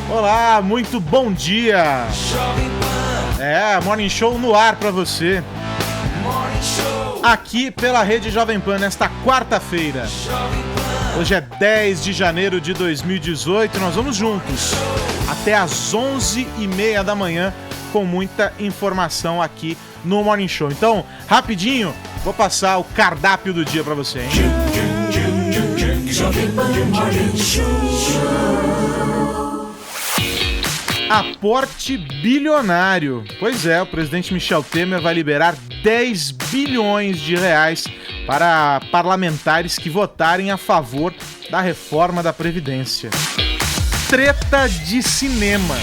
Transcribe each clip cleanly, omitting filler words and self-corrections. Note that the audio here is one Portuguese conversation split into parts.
Olá, muito bom dia. Morning Show no ar pra você. Aqui pela Rede Jovem Pan nesta quarta-feira. Hoje é 10 de janeiro de 2018. Nós vamos juntos até às 11h30 da manhã com muita informação aqui no Morning Show. Então, rapidinho, vou passar o cardápio do dia pra você, hein? Aporte bilionário. Pois é, o presidente Michel Temer vai liberar 10 bilhões de reais para parlamentares que votarem a favor da reforma da Previdência. Treta de cinema.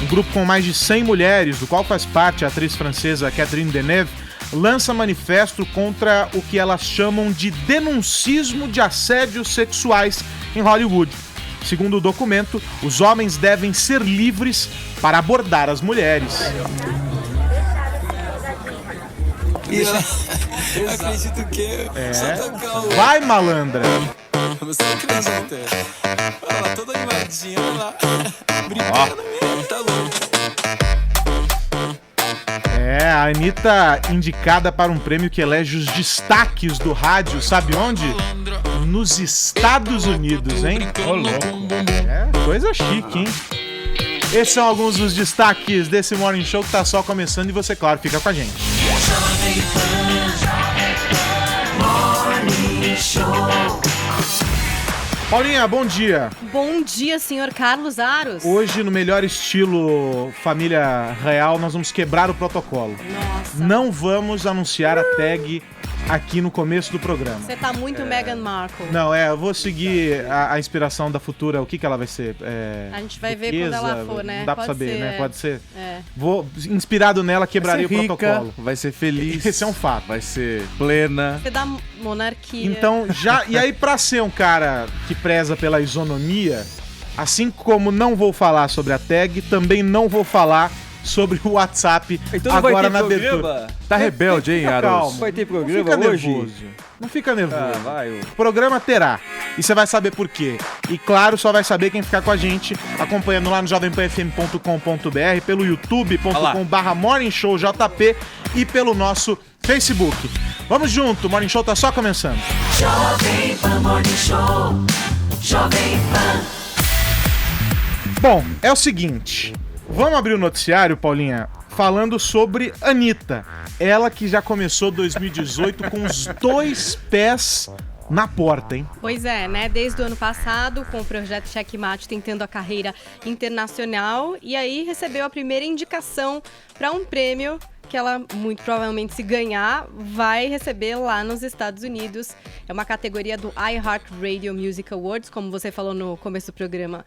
Um grupo com mais de 100 mulheres, do qual faz parte a atriz francesa Catherine Deneuve, lança manifesto contra o que elas chamam de denuncismo de assédios sexuais em Hollywood. Segundo o documento, os homens devem ser livres para abordar as mulheres. Eu acredito que... Vai, malandra! Você acredita? Olha lá, toda animadinha, olha lá. Brincando mesmo, tá louco. A Anitta indicada para um prêmio que elege os destaques do rádio, sabe onde? Nos Estados Unidos, hein? Ô, louco. Coisa chique, hein? Esses são alguns dos destaques desse Morning Show que tá só começando e você, claro, fica com a gente. Morning Show. Paulinha, bom dia. Bom dia, senhor Carlos Aros. Hoje, no melhor estilo família real, nós vamos quebrar o protocolo. Nossa. Não vamos anunciar a tag aqui no começo do programa. Você tá muito Meghan Markle. Não, eu vou seguir a inspiração da futura, o que ela vai ser. A gente vai ver quando ela for, né? Não dá pra Pode saber, ser, né? Pode ser. É. Vou, inspirado nela, quebraria o protocolo. Vai ser feliz. Esse é um fato. Vai ser plena. Você dá monarquia. Então, e aí pra ser um cara que preza pela isonomia, assim como não vou falar sobre a tag, também não vou falar sobre o WhatsApp então agora na abertura. Tá rebelde, hein, Aros? Calma. Vai ter programa Não fica hoje? nervoso. Não fica nervoso. Vai. O programa terá. E você vai saber por quê. E claro, só vai saber quem ficar com a gente acompanhando lá no jovempanfm.com.br, pelo youtube.com/morningshowjp e pelo nosso Facebook. Vamos junto, o Morning Show tá só começando. Jovem Pan Morning Show. Jovem Pan. Bom, é o seguinte. Vamos abrir o noticiário, Paulinha, falando sobre Anitta. Ela que já começou 2018 com os 2 pés na porta, hein? Pois é, né? Desde o ano passado, com o projeto Checkmate tentando a carreira internacional, e aí recebeu a primeira indicação para um prêmio que ela, muito provavelmente, se ganhar, vai receber lá nos Estados Unidos. É uma categoria do iHeartRadio Music Awards, como você falou no começo do programa,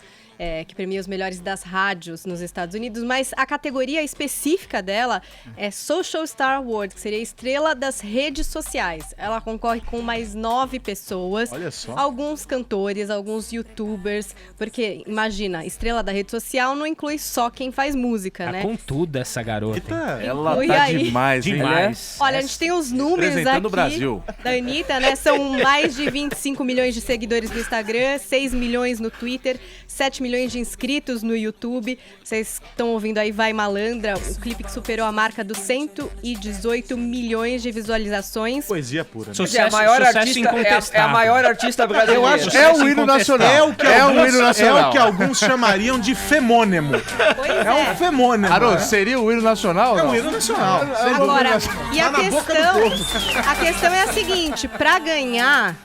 que premia os melhores das rádios nos Estados Unidos, mas a categoria específica dela é Social Star Awards, que seria a estrela das redes sociais. Ela concorre com mais 9 pessoas. Olha só. Alguns cantores, alguns youtubers, porque, imagina, estrela da rede social não inclui só quem faz música, né? Com tudo essa garota. Ela Inclui tá aí. demais, hein? Demais. Olha, a gente tem os números Representando aqui o Brasil. da Anitta, né? São mais de 25 milhões de seguidores no Instagram, 6 milhões no Twitter, 7 milhões de inscritos no YouTube. Vocês estão ouvindo aí Vai Malandra, o clipe que superou a marca dos 118 milhões de visualizações. Poesia pura, né? Sucesso, É a maior sucesso artista, incontestável. é a maior artista brasileira. Eu acho É o hino nacional. É o que hino nacional. É o que alguns chamariam de femônemo. Pois É um femônemo. Aros, né? seria o hino nacional? É não? um hino nacional. Agora, e a Tá na boca do questão é a seguinte, pra ganhar,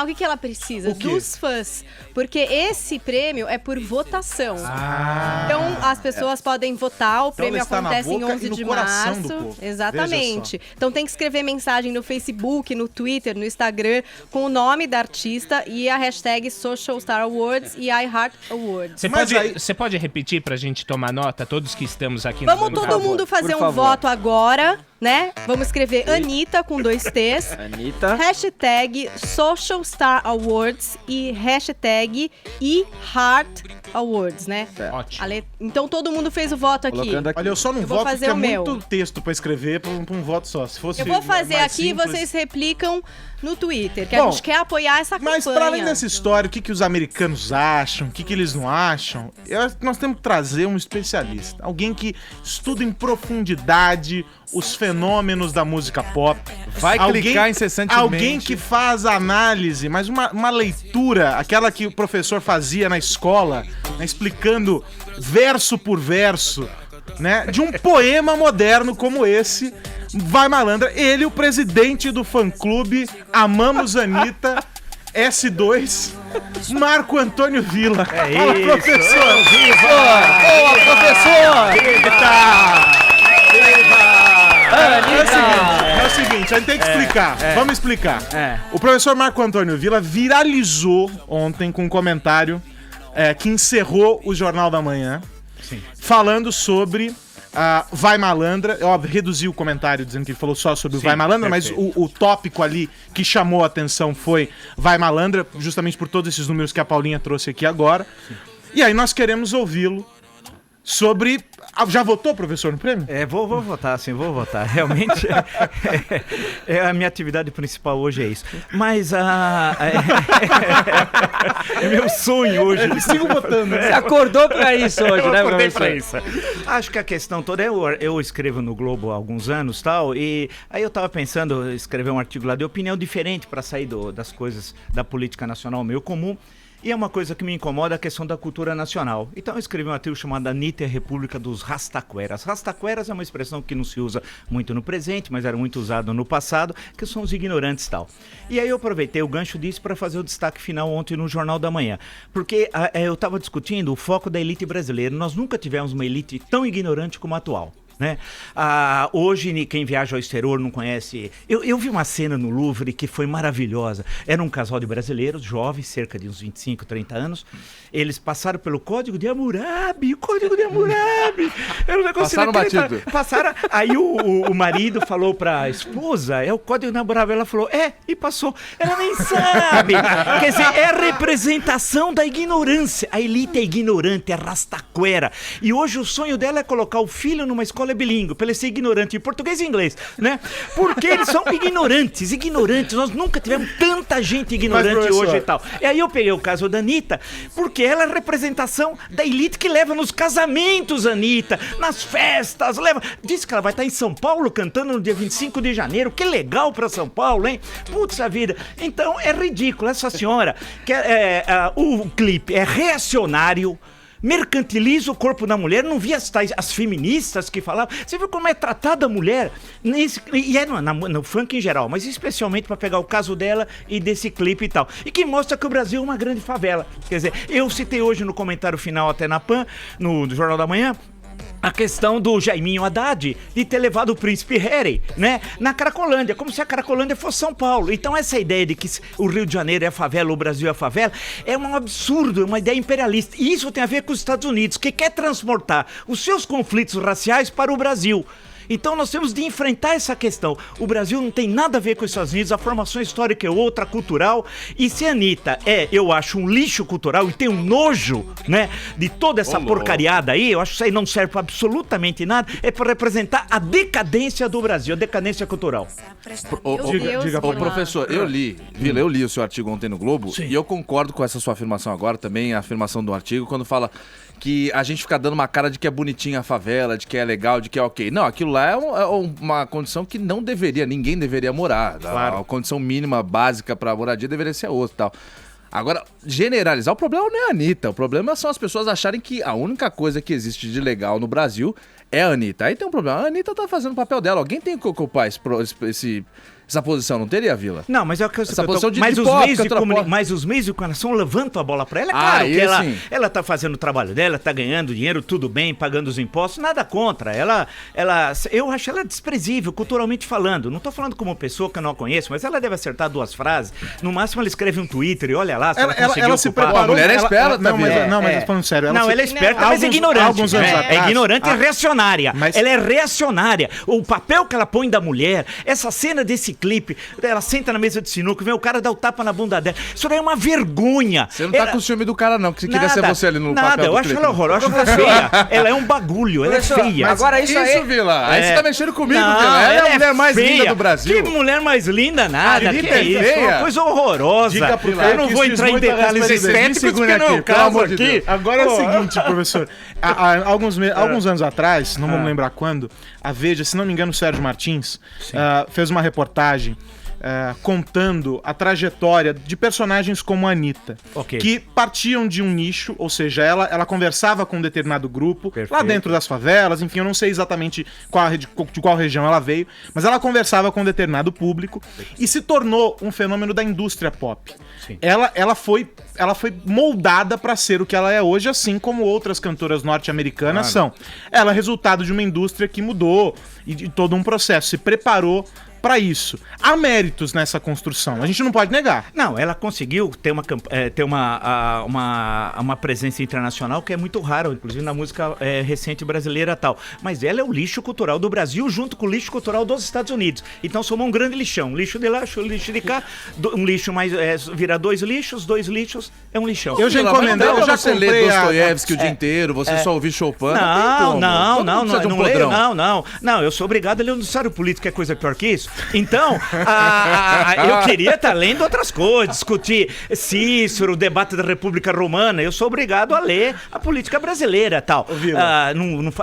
o que ela precisa? O quê? Dos fãs. Porque esse prêmio é por votação. Então, as pessoas podem votar, o prêmio ela está na acontece em boca 11 e no de coração março. do povo. Exatamente. Então, tem que escrever mensagem no Facebook, no Twitter, no Instagram, com o nome da artista e a hashtag Social Star Awards e iHeart Awards. Você pode repetir pra gente tomar nota, todos que estamos aqui Vamos no todo mundo fazer por um favor. voto agora, né? Vamos escrever Anitta com 2 T's. Anitta. Hashtag Social Star Awards e hashtag iHeart Awards, né? Ótimo. Então todo mundo fez o voto aqui. Colocando aqui. Olha, eu só não Eu vou voto fazer porque é o meu. muito texto pra escrever pra um voto só. Se fosse Eu vou fazer mais aqui e simples- vocês replicam no Twitter, que Bom, a gente quer apoiar essa campanha. Mas para além dessa história, o que os americanos acham, o que eles não acham, nós temos que trazer um especialista. Alguém que estuda em profundidade os fenômenos da música pop. Vai clicar incessantemente. Alguém que faz análise, mas uma leitura, aquela que o professor fazia na escola, né, explicando verso por verso, né, de um poema moderno como esse. Vai Malandra, ele, o presidente do fã-clube Amamos Anitta, S2, Marco Antônio Villa. Fala, professor! Boa, professor! É o seguinte, a gente tem que explicar. Vamos explicar. O professor Marco Antônio Villa viralizou ontem com um comentário que encerrou o Jornal da Manhã, falando sobre Vai Malandra. Óbvio, reduziu o comentário dizendo que ele falou só sobre o Vai Malandra, mas o tópico ali que chamou a atenção foi Vai Malandra, justamente por todos esses números que a Paulinha trouxe aqui agora. E aí nós queremos ouvi-lo sobre... Já votou, professor, no prêmio? Vou votar, sim, vou votar. Realmente, a minha atividade principal hoje é isso. Mas é meu sonho hoje. Sigo votando. Você acordou pra isso hoje, né, Acordei professor? pra isso. Acho que a questão toda eu escrevo no Globo há alguns anos, tal, e aí eu tava pensando em escrever um artigo lá de opinião diferente para sair das coisas da política nacional meio comum. E é uma coisa que me incomoda, a questão da cultura nacional. Então eu escrevi um artigo chamado Anitta e a República dos Rastaqueras. Rastaqueras é uma expressão que não se usa muito no presente, mas era muito usado no passado, que são os ignorantes e tal. E aí eu aproveitei o gancho disso para fazer o destaque final ontem no Jornal da Manhã. Porque eu estava discutindo o foco da elite brasileira. Nós nunca tivemos uma elite tão ignorante como a atual. Né? Hoje quem viaja ao exterior não conhece. Eu vi uma cena no Louvre que foi maravilhosa. Era um casal de brasileiros jovens, cerca de uns 25, 30 anos. Eles passaram pelo Código de Hammurabi. O Código de Hammurabi. Eu não Passaram batido. Passaram. Aí o marido falou pra esposa: é o Código de Hammurabi. Ela falou: e passou. Ela nem sabe. Quer dizer, é a representação da ignorância. A elite é ignorante, é rastaquera. E hoje o sonho dela é colocar o filho numa escola bilíngue, para ele ser ignorante em português e inglês, né? Porque eles são ignorantes. Nós nunca tivemos tanta gente ignorante hoje e tal. E aí eu peguei o caso da Anitta, porque ela é a representação da elite que leva nos casamentos, Anitta, nas festas, Diz que ela vai estar em São Paulo cantando no dia 25 de janeiro. Que legal pra São Paulo, hein? Putz a vida. Então é ridículo essa senhora, que o clipe é reacionário, mercantiliza o corpo da mulher. Não vi as feministas que falavam. Você viu como é tratada a mulher? No funk em geral, mas especialmente para pegar o caso dela e desse clipe e tal. E que mostra que o Brasil é uma grande favela. Quer dizer, eu citei hoje no comentário final até na PAN, no Jornal da Manhã, a questão do Jaiminho Haddad de ter levado o príncipe Harry, né, na Cracolândia, como se a Cracolândia fosse São Paulo. Então essa ideia de que o Rio de Janeiro é a favela, o Brasil é a favela, é um absurdo, é uma ideia imperialista. E isso tem a ver com os Estados Unidos, que quer transportar os seus conflitos raciais para o Brasil. Então nós temos de enfrentar essa questão. O Brasil não tem nada a ver com os Estados Unidos, a formação histórica é outra, cultural. E se a Anitta eu acho, um lixo cultural e tem um nojo, né, de toda essa porcariada aí, eu acho que isso aí não serve pra absolutamente nada, é para representar a decadência do Brasil, a decadência cultural. Diga, Professor, eu li o seu artigo ontem no Globo. Sim. E eu concordo com essa sua afirmação agora, também a afirmação do artigo, quando fala que a gente fica dando uma cara de que é bonitinha a favela, de que é legal, de que é ok. Não, aquilo lá é uma condição que não deveria, ninguém deveria morar. Claro. A condição mínima, básica pra moradia deveria ser outra e tal. Agora, generalizar, o problema não é a Anitta, o problema são as pessoas acharem que a única coisa que existe de legal no Brasil é a Anitta. Aí tem um problema, a Anitta tá fazendo o papel dela, alguém tem que ocupar essa posição, não teria, Vila? Não, mas é o que eu essa posição de mas os meios de comunicação levantam a bola pra ela. É claro que ela tá fazendo o trabalho dela, tá ganhando dinheiro, tudo bem, pagando os impostos, nada contra. Eu acho ela desprezível, culturalmente falando. Não tô falando como pessoa que eu não a conheço, mas ela deve acertar 2 frases. No máximo ela escreve um Twitter e olha lá se ela ela se preparou. A mulher é esperta, não, Vila. mas falando sério. Não, ela é esperta, mas é alguns ignorante. anos É atrás- ignorante e reacionária. Mas- Ela é reacionária. O papel que ela põe da mulher, essa cena desse clipe, ela senta na mesa de sinuca, vem o cara dar o tapa na bunda dela. Isso daí é uma vergonha. Você não tá com ciúme do cara, não, que você queria ser você ali no nada, papel eu do acho clipe. ela horrorosa, eu acho ela feia. Ela é um bagulho, ela é Professor, feia. mas agora isso aí... Vila. Aí É. você tá mexendo comigo, Não, Vila. Ela é a mulher mais feia. linda do Brasil. Que mulher mais linda, nada. Anitta Que é isso? feia. Uma coisa horrorosa. Diga pro Eu cara não que vou isso diz entrar em muito a detalhes respeito dele. Me estéticos, segura porque não é aqui, o pelo caso amor de aqui. Deus. Agora é o seguinte, professor. Há alguns anos atrás, não vamos lembrar quando, a Veja, se não me engano, o Sérgio Martins fez uma reportagem contando a trajetória de personagens como a Anitta, Ok. que partiam de um nicho, ou seja, ela conversava com um determinado grupo, lá Perfeito. dentro das favelas, enfim, eu não sei exatamente de qual região ela veio, mas ela conversava com um determinado público e se tornou um fenômeno da indústria pop. Sim. Ela foi moldada para ser o que ela é hoje, assim como outras cantoras norte-americanas são. Ela é resultado de uma indústria que mudou e de todo um processo, se preparou para isso. Há méritos nessa construção, a gente não pode negar. Não, ela conseguiu ter uma presença internacional que é muito rara, inclusive na música recente brasileira e tal. Mas ela é o lixo cultural do Brasil junto com o lixo cultural dos Estados Unidos. Então somos um grande lixão. Lixo de lá, lixo de cá. Um lixo mais... vira dois lixos é um lixão. Eu já Vila, mas encomendei, não dá eu já pra você ler comprei Dostoiévski o dia inteiro, você só ouvir Chopin. Não leio, não, eu sou obrigado a ler o noticiário político, que é coisa pior que isso. Então, eu queria estar lendo outras coisas, discutir Cícero, o debate da República Romana, eu sou obrigado a ler a política brasileira e tal.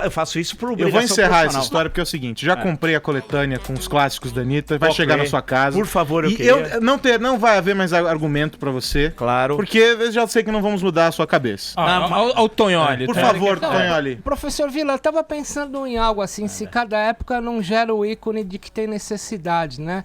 Eu faço isso por obrigação Eu vou encerrar essa profissional. história porque é o seguinte, já comprei a coletânea com os clássicos da Anitta, vai Ok. chegar na sua casa. Por favor, eu e queria. não vai haver mais argumento pra você. Claro. Porque eu já sei que não vamos mudar a sua cabeça. Ó, o Tonholi. Por tá? favor, Tonholi. Professor Vila, eu tava pensando em algo assim, se cada época não gera o ícone de que tem necessidade, né?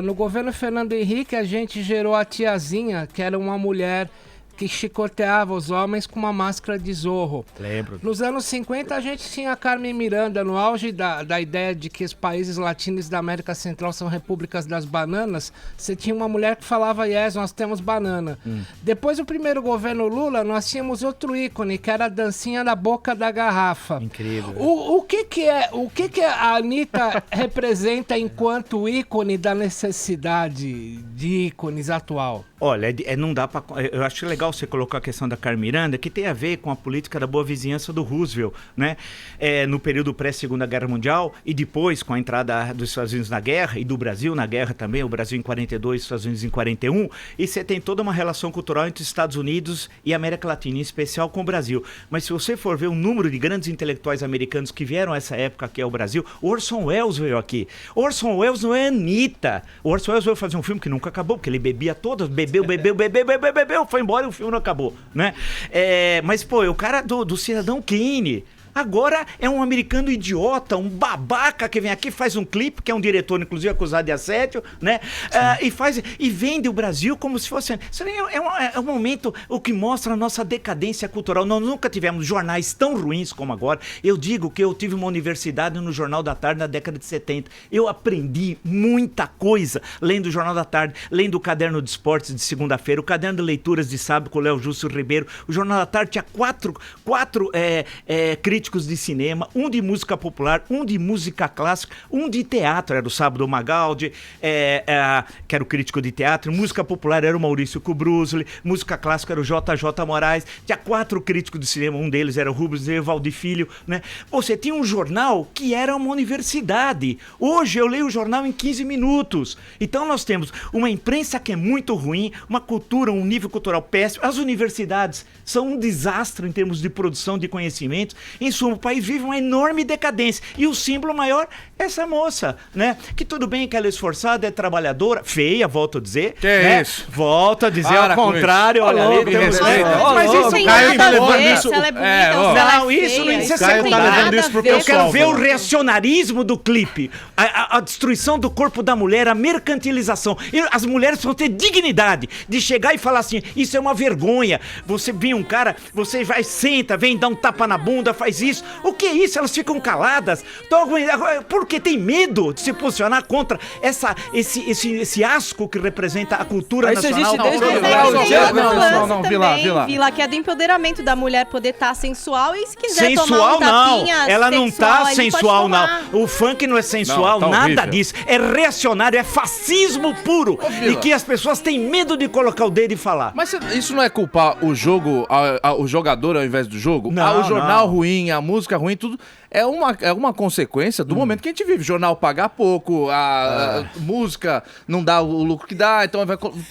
No governo Fernando Henrique, a gente gerou a tiazinha, que era uma mulher que chicoteava os homens com uma máscara de Zorro. Lembro. Nos anos 50, a gente tinha a Carmen Miranda, no auge da ideia de que os países latinos da América Central são repúblicas das bananas. Você tinha uma mulher que falava, yes, nós temos banana. Depois do primeiro governo Lula, nós tínhamos outro ícone, que era a dancinha na boca da garrafa. Incrível. O que a Anitta representa enquanto ícone da necessidade de ícones atual? Olha, não dá pra... Eu acho legal você colocar a questão da Carmen Miranda, que tem a ver com a política da boa vizinhança do Roosevelt, né? No período pré-Segunda Guerra Mundial e depois com a entrada dos Estados Unidos na guerra e do Brasil na guerra também, o Brasil em 42, os Estados Unidos em 41, e você tem toda uma relação cultural entre os Estados Unidos e a América Latina, em especial com o Brasil. Mas se você for ver o número de grandes intelectuais americanos que vieram a essa época aqui ao Brasil, Orson Welles veio aqui. Orson Welles não é Anitta. O Orson Welles veio fazer um filme que nunca acabou, porque ele bebia todas, bebeu, foi embora e o filme não acabou, né? Mas, pô, é o cara do Cidadão Kane. Agora é um americano idiota, um babaca que vem aqui, faz um clipe, que é um diretor, inclusive, acusado de assédio, né? E vende o Brasil como se fosse... Isso aí é um momento, o que mostra a nossa decadência cultural. Nós nunca tivemos jornais tão ruins como agora. Eu digo que eu tive uma universidade no Jornal da Tarde na década de 70. Eu aprendi muita coisa lendo o Jornal da Tarde, lendo o Caderno de Esportes de segunda-feira, o Caderno de Leituras de sábado com o Léo Justo Ribeiro. O Jornal da Tarde tinha quatro críticos de cinema, um de música popular, um de música clássica, um de teatro, era o Sábado Magaldi, que era o crítico de teatro, música popular era o Maurício Kubrusli, música clássica era o JJ Moraes, tinha 4 críticos de cinema, um deles era o Rubens Evaldo Filho, né? Você tinha um jornal que era uma universidade. Hoje eu leio o jornal em 15 minutos. Então nós temos uma imprensa que é muito ruim, uma cultura, um nível cultural péssimo, as universidades são um desastre em termos de produção de conhecimentos. Em suma, o país vive uma enorme decadência. E o símbolo maior é essa moça, né? Que tudo bem que ela é esforçada, é trabalhadora, feia, volto a dizer. Que né? isso? Volto a dizer Para ao com contrário, isso. olha Ô, ali. louco, Temos... me respeita. Mas Não isso tem Caio nada tá a levando ver isso- se ela é bonita ou se ela Não, é isso não- feia. isso Caio tem tá nada levando a isso pro ver. Eu quero pessoal. ver o reacionarismo do clipe, a destruição do corpo da mulher, a mercantilização. E as mulheres vão ter dignidade de chegar e falar assim, isso é uma vergonha. Você vê um cara, você vai, senta, vem dar um tapa na bunda, faz isso. O que é isso? Elas ficam caladas. Porque tem medo de se posicionar contra esse asco que representa a cultura Isso nacional. existe desde Mas Não, aí tem outro lance não, também, Vila. Que é do empoderamento da mulher poder estar sensual e se quiser Sensual tomar um não, tapinha ela não tá ele pode sensual não. tomar. O funk não é sensual, Não, tá nada horrível. disso. É reacionário, é fascismo puro. Vila. E que as pessoas têm medo de colocar o dedo e falar. Mas isso não é culpar o jogo, o jogador ao invés do jogo? Não, o jornal não. ruim, a música ruim, tudo é uma consequência do momento que a gente vive. O jornal paga pouco, a música não dá o lucro que dá, então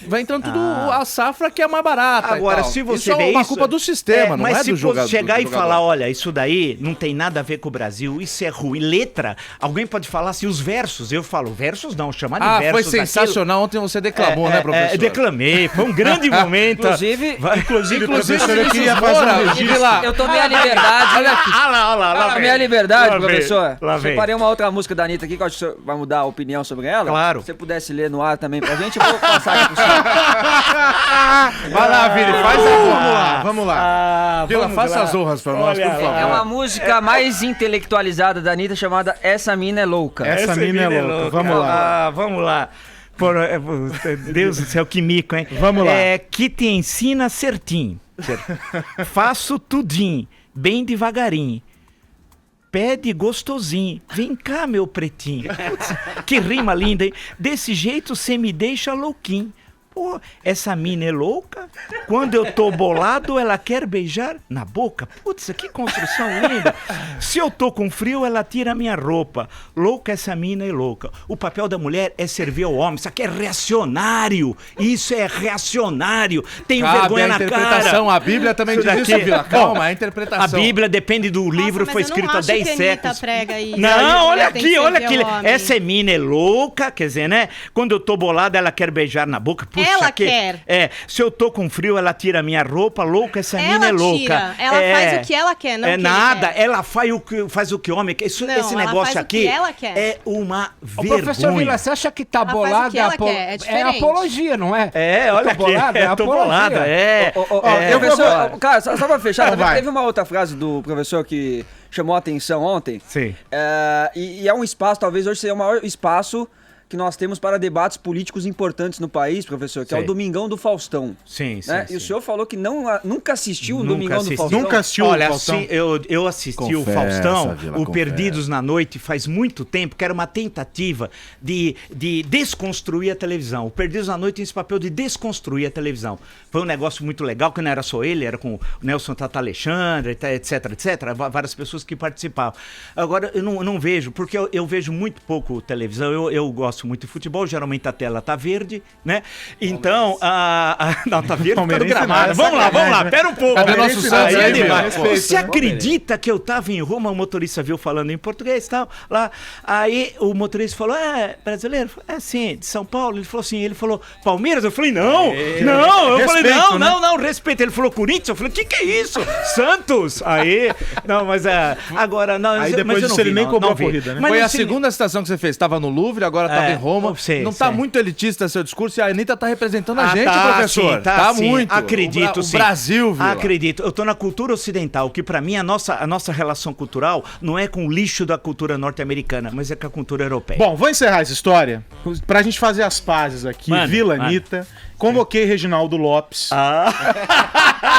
vai entrando tudo a safra que é mais barata. Agora, e tal. se você isso vê é uma isso, culpa do sistema, não mas é se do fosse jogador. chegar e do jogador. falar, olha, isso daí não tem nada a ver com o Brasil, isso é ruim. Letra, alguém pode falar assim, os versos. Eu falo, versos não, chamar de versos. Foi daquilo. sensacional. Ontem você declamou, né, professor? Declamei, foi um grande momento. Inclusive, Professor, eu queria fazer um registro. eu tomei a liberdade. Olha lá, A minha liberdade, Lá vem, professor. lá vem. Separei uma outra música da Anitta aqui que eu acho que o senhor vai mudar a opinião sobre ela. Claro. Se você pudesse ler no ar também pra gente, eu vou passar aqui pro senhor. Vai lá, Vini, faz a honra. Vamos lá. Vila, vamos faça lá. as honras pra nós, por favor. É uma música mais intelectualizada da Anitta chamada Essa Mina é Louca. Essa mina é louca. Vamos lá. Vamos lá. Deus do céu, que mico, hein? Vamos lá. Que te ensina certinho. Faço tudinho, bem devagarinho. Pede gostosinho. Vem cá, meu pretinho. Putz, que rima linda, hein? Desse jeito cê me deixa louquinho. Pô, essa mina é louca? Quando eu tô bolado, ela quer beijar na boca? Putz, que construção linda. Se eu tô com frio, ela tira a minha roupa. Louca, essa mina é louca. O papel da mulher é servir ao homem. Isso aqui é reacionário. Isso é reacionário. Tenho Cabe vergonha a na interpretação. cara. A Bíblia também Isso diz daqui- isso, Vila. Calma, Bom, a A interpretação. Bíblia depende do livro, Nossa, foi mas eu escrito não há acho 10 que a Anitta séculos. prega isso. Não, olha Tem que aqui, olha servir aqui. ao homem. Essa mina é louca, quer dizer, né? Quando eu tô bolado, ela quer beijar na boca. Puxa, Ela que... quer. Se eu tô com frio, ela tira a minha roupa. Louca, essa mina é louca. Tira. Ela faz o que ela quer, não o que ele nada. quer. Ela faz o que o homem quer. Esse Não, ela negócio faz o aqui que ela quer. é uma Ô, vergonha. professor Vila, você acha que tá Ela faz o bolado que ela quer, é diferente. apologia, não é? Olha Eu tô bolado, aqui. é Eu tô apologia. bolado, Professor, cara, só pra fechar, Então vai. teve uma outra frase do professor que chamou a atenção ontem. Sim. E é um espaço, talvez hoje seja o maior espaço que nós temos para debates políticos importantes no país, professor, que é o Sim. Domingão do Faustão. Sim, Né? E o senhor falou que nunca assistiu o Domingão do Faustão. Nunca assistiu Olha, o Faustão? assim, eu assisti o Confessa, Faustão, Vila, o confessa. Perdidos na Noite, faz muito tempo, que era uma tentativa de desconstruir a televisão. O Perdidos na Noite tem esse papel de desconstruir a televisão. Foi um negócio muito legal, que não era só ele, era com o Nelson Tata Alexandre, etc, várias pessoas que participavam. Agora, eu não vejo, porque eu vejo muito pouco televisão, eu gosto muito de futebol, geralmente a tela tá verde, né? Então, não, tá verde por causa do Palmeirense gramado. não, é Vamos lá, sacanagem, pera um pouco. Cadê nosso Santos aí, Vila? Respeito, Você acredita que eu tava em Roma, o motorista viu falando em português e tal, lá, aí o motorista falou, brasileiro? Sim, de São Paulo. Ele falou assim, Palmeiras? Eu falei, não, eu falei, Respeito, não, respeito. Ele falou, Corinthians? Eu falei, que é isso? Santos? Aí, não, mas agora, não, Aí mas depois eu não disso ele vi, nem não, cobrou não a vi. corrida, né? Mas Foi no a segunda citação que você fez. Estava no Louvre, agora estava em Roma. sei, não tá sei. muito elitista seu discurso e a Anitta tá representando a gente, tá, professor. sim, tá sim. muito. Acredito, o sim. Brasil, Vila. Acredito. Eu tô na cultura ocidental, que pra mim a nossa relação cultural não é com o lixo da cultura norte-americana, mas é com a cultura europeia. Bom, vou encerrar essa história pra gente fazer as pazes aqui. Manda, Vila manda. Anitta. Convoquei Reginaldo Lopes.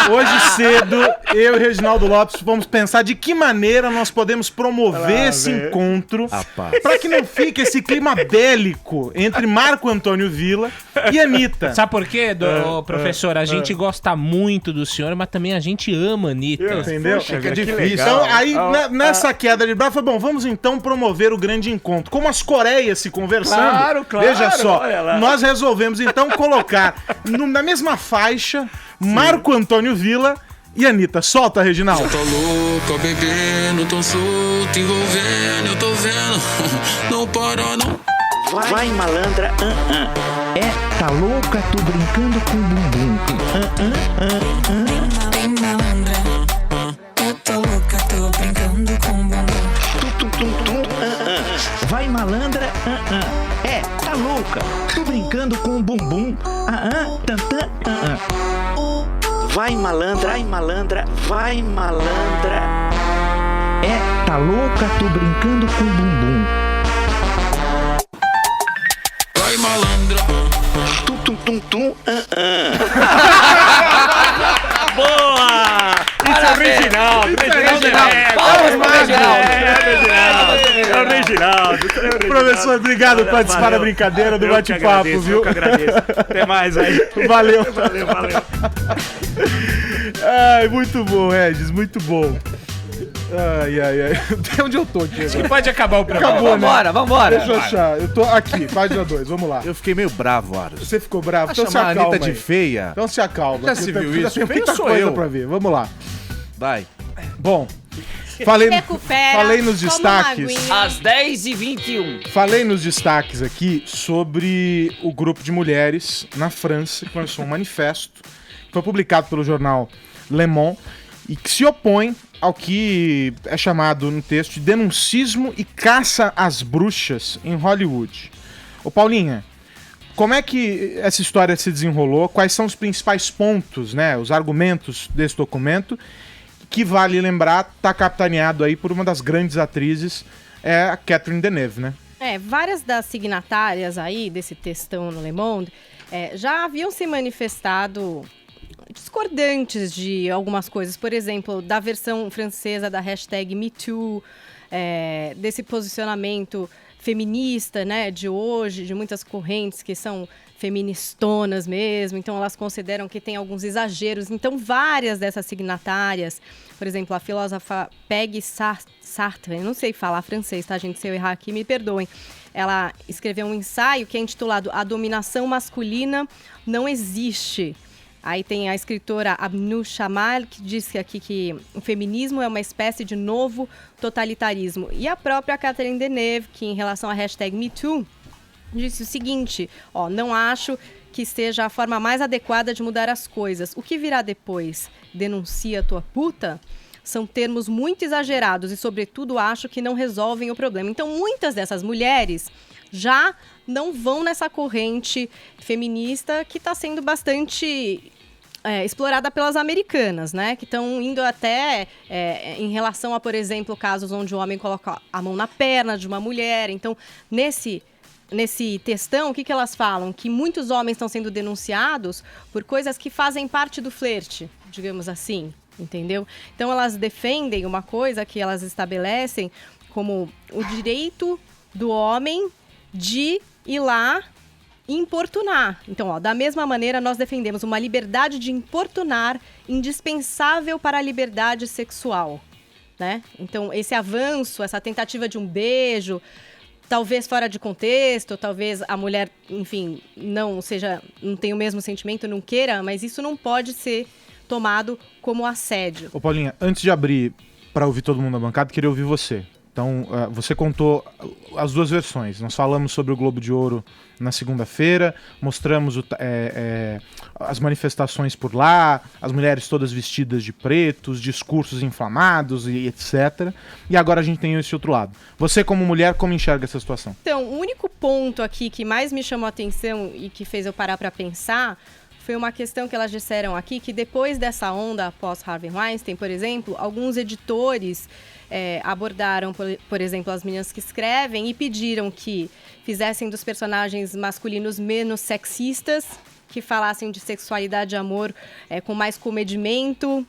Hoje cedo, eu e Reginaldo Lopes vamos pensar de que maneira nós podemos promover esse encontro pra que não fique esse clima bélico entre Marco Antônio Vila e Anitta. Sabe por quê, professor? A gente gosta muito do senhor, mas também a gente ama a Anitta. Entendeu? Poxa, Que é que difícil. legal. Então, aí, nessa queda de braço, foi bom, vamos então promover o grande encontro. Como as Coreias se conversando, Claro, veja só, olha lá. nós resolvemos então colocar na mesma faixa Marco Antônio Vila e Anitta. Solta, Reginaldo. Tô louco, bebendo, tô solto, envolvendo, eu tô vendo. Não para, não. Vai, malandra, tá louca, tô brincando com o bumbum. Bem malandra, eu tô louca, tô brincando com o bumbum. Vai, malandra, tá louca, tô brincando com o bumbum. Vai, malandra, vai, malandra. é Tá Louca, Tô Brincando com o Bumbum. Vai malandro. Tum, tum, tum, tum, Boa! Isso é original! É original! Professor, obrigado por participar da brincadeira, do bate-papo, viu? Eu que agradeço. Até mais aí. Valeu. Valeu. Ai, muito bom, Regis, muito bom. Ai. Até onde eu tô aqui? Acho que pode acabar o programa. Acabou, né? Vambora. Deixa eu achar. Eu tô aqui, página 2, vamos lá. Eu fiquei meio bravo, Aros. Você ficou bravo? Então se Chamar a acalma Anitta de aí. feia? Então se acalma. Já se viu Já isso? tem Feio muita sou coisa eu. pra ver. Vamos lá. Vai. Bom, falei nos Recupera, toma uma destaques. aguinha. Às 10h21. Falei nos destaques aqui sobre o grupo de mulheres na França que lançou um manifesto que foi publicado pelo jornal Le Monde e que se opõe ao que é chamado no texto de denuncismo e caça às bruxas em Hollywood. Ô Paulinha, como é que essa história se desenrolou? Quais são os principais pontos, né, os argumentos desse documento? Que vale lembrar, tá capitaneado aí por uma das grandes atrizes, a Catherine Deneuve, né? Várias das signatárias aí desse textão no Le Monde já haviam se manifestado discordantes de algumas coisas. Por exemplo, da versão francesa da hashtag MeToo, desse posicionamento feminista, né, de hoje, de muitas correntes que são feministonas mesmo, então elas consideram que tem alguns exageros. Então, várias dessas signatárias, por exemplo, a filósofa Peggy Sartre, eu não sei falar francês, tá, gente? Se eu errar aqui, me perdoem. Ela escreveu um ensaio que é intitulado A Dominação Masculina Não Existe. Aí tem a escritora Abnou Chamal, que diz aqui que o feminismo é uma espécie de novo totalitarismo. E a própria Catherine Deneuve, que em relação à hashtag MeToo, disse o seguinte, não acho que seja a forma mais adequada de mudar as coisas. O que virá depois? Denuncia tua puta? São termos muito exagerados e, sobretudo, acho que não resolvem o problema. Então, muitas dessas mulheres já não vão nessa corrente feminista que está sendo bastante explorada pelas americanas, né? Que estão indo até em relação a, por exemplo, casos onde o homem coloca a mão na perna de uma mulher. Então, nesse textão, o que elas falam? Que muitos homens estão sendo denunciados por coisas que fazem parte do flerte, digamos assim, entendeu? Então, elas defendem uma coisa que elas estabelecem como o direito do homem de ir lá e importunar. Então, da mesma maneira, nós defendemos uma liberdade de importunar indispensável para a liberdade sexual, né? Então, esse avanço, essa tentativa de um beijo, talvez fora de contexto, talvez a mulher, enfim, não tenha o mesmo sentimento, não queira, mas isso não pode ser tomado como assédio. Ô Paulinha, antes de abrir para ouvir todo mundo na bancada, queria ouvir você. Então, você contou as duas versões. Nós falamos sobre o Globo de Ouro na segunda-feira, mostramos as manifestações por lá, as mulheres todas vestidas de preto, os discursos inflamados e etc. E agora a gente tem esse outro lado. Você, como mulher, como enxerga essa situação? Então, o único ponto aqui que mais me chamou a atenção e que fez eu parar para pensar foi uma questão que elas disseram aqui, que depois dessa onda após Harvey Weinstein, por exemplo, alguns editores abordaram, por exemplo, as meninas que escrevem e pediram que fizessem dos personagens masculinos menos sexistas, que falassem de sexualidade e amor com mais comedimento,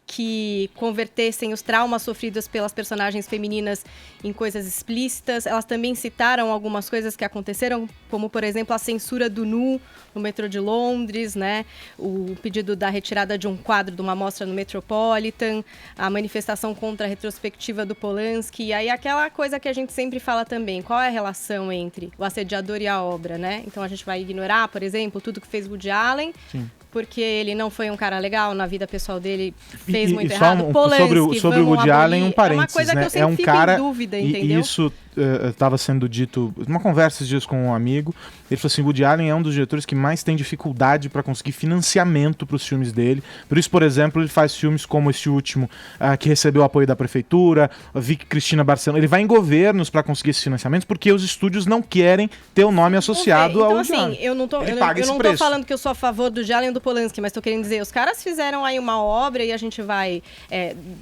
que convertessem os traumas sofridos pelas personagens femininas em coisas explícitas. Elas também citaram algumas coisas que aconteceram, como, por exemplo, a censura do nu no metrô de Londres, né? O pedido da retirada de um quadro de uma mostra no Metropolitan, a manifestação contra a retrospectiva do Polanski, e aí aquela coisa que a gente sempre fala também, qual é a relação entre o assediador e a obra, né? Então a gente vai ignorar, por exemplo, tudo que fez Woody Allen, Sim. Porque ele não foi um cara legal na vida pessoal dele, fez muito e errado. Polanski, sobre o Woody Allen, um parênteses, é uma coisa que eu né? sempre fico em dúvida, entendeu? E isso estava sendo dito, numa conversa esses dias com um amigo, ele falou assim, Woody Allen é um dos diretores que mais tem dificuldade para conseguir financiamento para os filmes dele. Por isso, por exemplo, ele faz filmes como esse último, que recebeu apoio da prefeitura, Vicky Cristina Barcelona. Ele vai em governos para conseguir esses financiamentos porque os estúdios não querem ter o nome associado ao Woody Allen. Eu não tô falando que eu sou a favor do Woody Allen e do Polanski, mas tô querendo dizer, os caras fizeram aí uma obra e a gente vai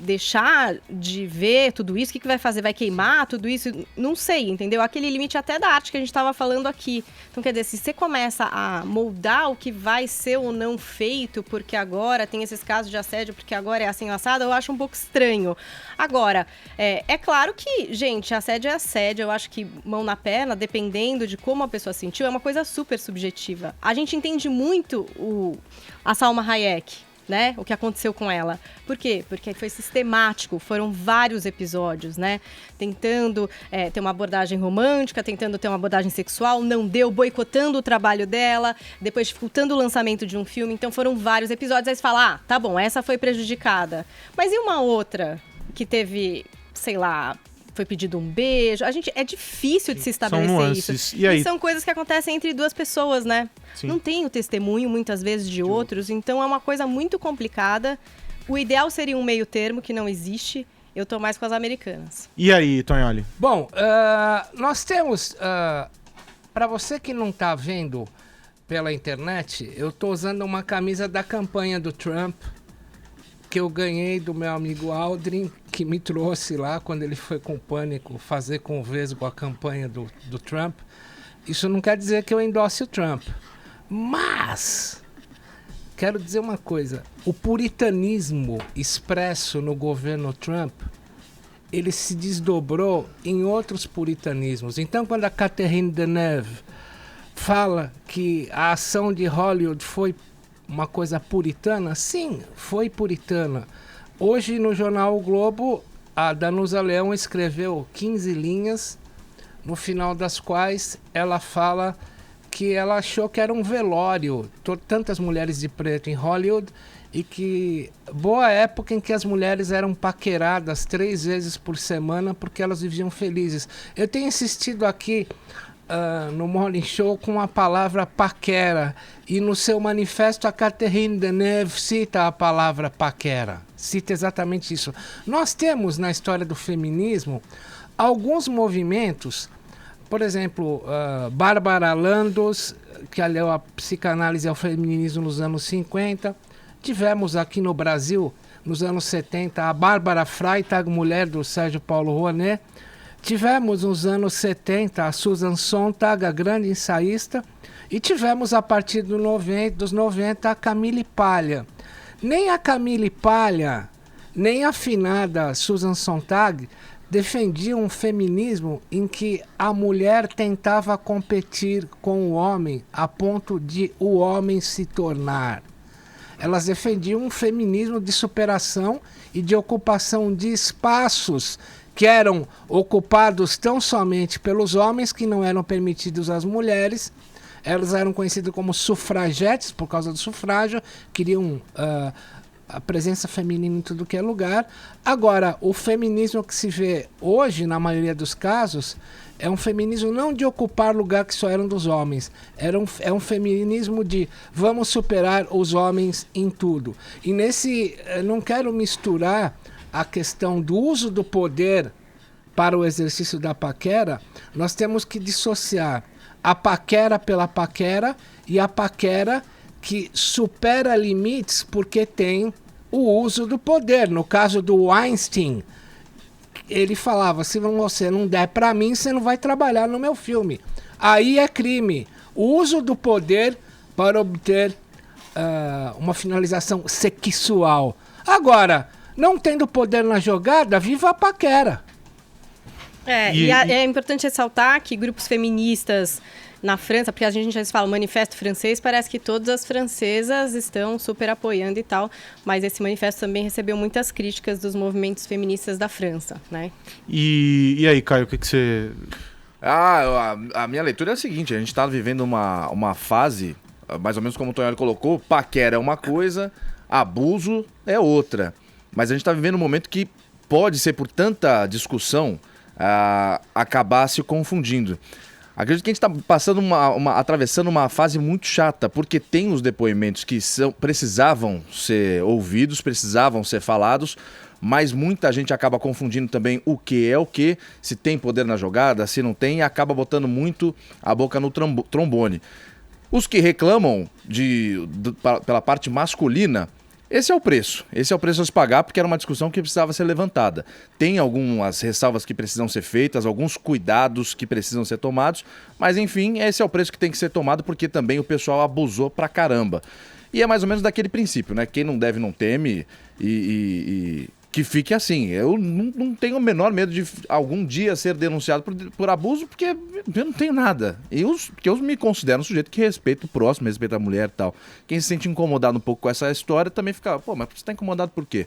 deixar de ver tudo isso, o que vai fazer? Vai queimar tudo isso? Não sei, entendeu? Aquele limite até da arte que a gente estava falando aqui. Então, quer dizer, se você começa a moldar o que vai ser ou não feito, porque agora tem esses casos de assédio, porque agora é assim assado, eu acho um pouco estranho. Agora, é claro que, gente, assédio é assédio, eu acho que mão na perna, dependendo de como a pessoa sentiu, é uma coisa super subjetiva. A gente entende muito a Salma Hayek, né? O que aconteceu com ela. Por quê? Porque foi sistemático, foram vários episódios, né? Tentando ter uma abordagem romântica, tentando ter uma abordagem sexual, não deu, boicotando o trabalho dela, depois dificultando o lançamento de um filme. Então foram vários episódios. Aí você fala, tá bom, essa foi prejudicada. Mas e uma outra que teve, sei lá, foi pedido um beijo? É difícil de se estabelecer isso. E aí? E são coisas que acontecem entre duas pessoas, né? Sim. Não tem o testemunho, muitas vezes, de outros. Então, é uma coisa muito complicada. O ideal seria um meio termo, que não existe. Eu tô mais com as americanas. E aí, Tonholi? Bom, nós temos... para você que não tá vendo pela internet, eu tô usando uma camisa da campanha do Trump, que eu ganhei do meu amigo Aldrin, que me trouxe lá quando ele foi com o Pânico fazer com o Vesgo a campanha do Trump. Isso não quer dizer que eu endosse o Trump. Mas, quero dizer uma coisa. O puritanismo expresso no governo Trump, ele se desdobrou em outros puritanismos. Então, quando a Catherine Deneuve fala que a ação de Hollywood foi uma coisa puritana, sim, foi puritana. Hoje, no jornal O Globo, a Danusa Leão escreveu 15 linhas, no final das quais ela fala que ela achou que era um velório, tantas mulheres de preto em Hollywood, e que boa época em que as mulheres eram paqueradas 3 vezes por semana porque elas viviam felizes. Eu tenho insistido aqui no Morning Show com a palavra paquera, e no seu manifesto a Catherine Deneuve cita a palavra paquera, cita exatamente isso. Nós temos na história do feminismo alguns movimentos, por exemplo, Bárbara Landos, que aliou a psicanálise ao feminismo nos anos 50, tivemos aqui no Brasil, nos anos 70, a Bárbara Freitag, mulher do Sérgio Paulo Rouanet. Tivemos nos anos 70 a Susan Sontag, a grande ensaísta, e tivemos a partir dos 90 a Camille Paglia. Nem a Camille Paglia, nem a afinada Susan Sontag defendiam um feminismo em que a mulher tentava competir com o homem a ponto de o homem se tornar. Elas defendiam um feminismo de superação e de ocupação de espaços que eram ocupados tão somente pelos homens, que não eram permitidos às mulheres. Elas eram conhecidas como sufragetes por causa do sufrágio, queriam a presença feminina em tudo que é lugar. Agora, o feminismo que se vê hoje, na maioria dos casos, é um feminismo não de ocupar lugar que só eram dos homens. É um feminismo de vamos superar os homens em tudo. E não quero misturar a questão do uso do poder para o exercício da paquera. Nós temos que dissociar a paquera pela paquera e a paquera que supera limites porque tem o uso do poder. No caso do Weinstein, ele falava, se você não der para mim, você não vai trabalhar no meu filme. Aí é crime. O uso do poder para obter uma finalização sexual. Agora, não tendo poder na jogada, viva a paquera. É importante ressaltar que grupos feministas na França, porque a gente já fala manifesto francês, parece que todas as francesas estão super apoiando e tal, mas esse manifesto também recebeu muitas críticas dos movimentos feministas da França, né? E aí, Caio, o que você... A minha leitura é a seguinte, a gente está vivendo uma fase, mais ou menos como o Tonholi colocou, paquera é uma coisa, abuso é outra. Mas a gente está vivendo um momento que pode ser, por tanta discussão acabar se confundindo. Acredito que a gente está passando atravessando uma fase muito chata, porque tem os depoimentos que precisavam ser ouvidos, precisavam ser falados, mas muita gente acaba confundindo também o que é o que, se tem poder na jogada, se não tem, e acaba botando muito a boca no trombone. Os que reclamam pela parte masculina, esse é o preço a se pagar, porque era uma discussão que precisava ser levantada. Tem algumas ressalvas que precisam ser feitas, alguns cuidados que precisam ser tomados, mas enfim, esse é o preço que tem que ser tomado, porque também o pessoal abusou pra caramba. E é mais ou menos daquele princípio, né? Quem não deve não teme e que fique assim. Eu não tenho o menor medo de algum dia ser denunciado por abuso, porque eu não tenho nada. Porque eu me considero um sujeito que respeita o próximo, respeita a mulher e tal. Quem se sente incomodado um pouco com essa história também fica, pô, mas você tá incomodado por quê?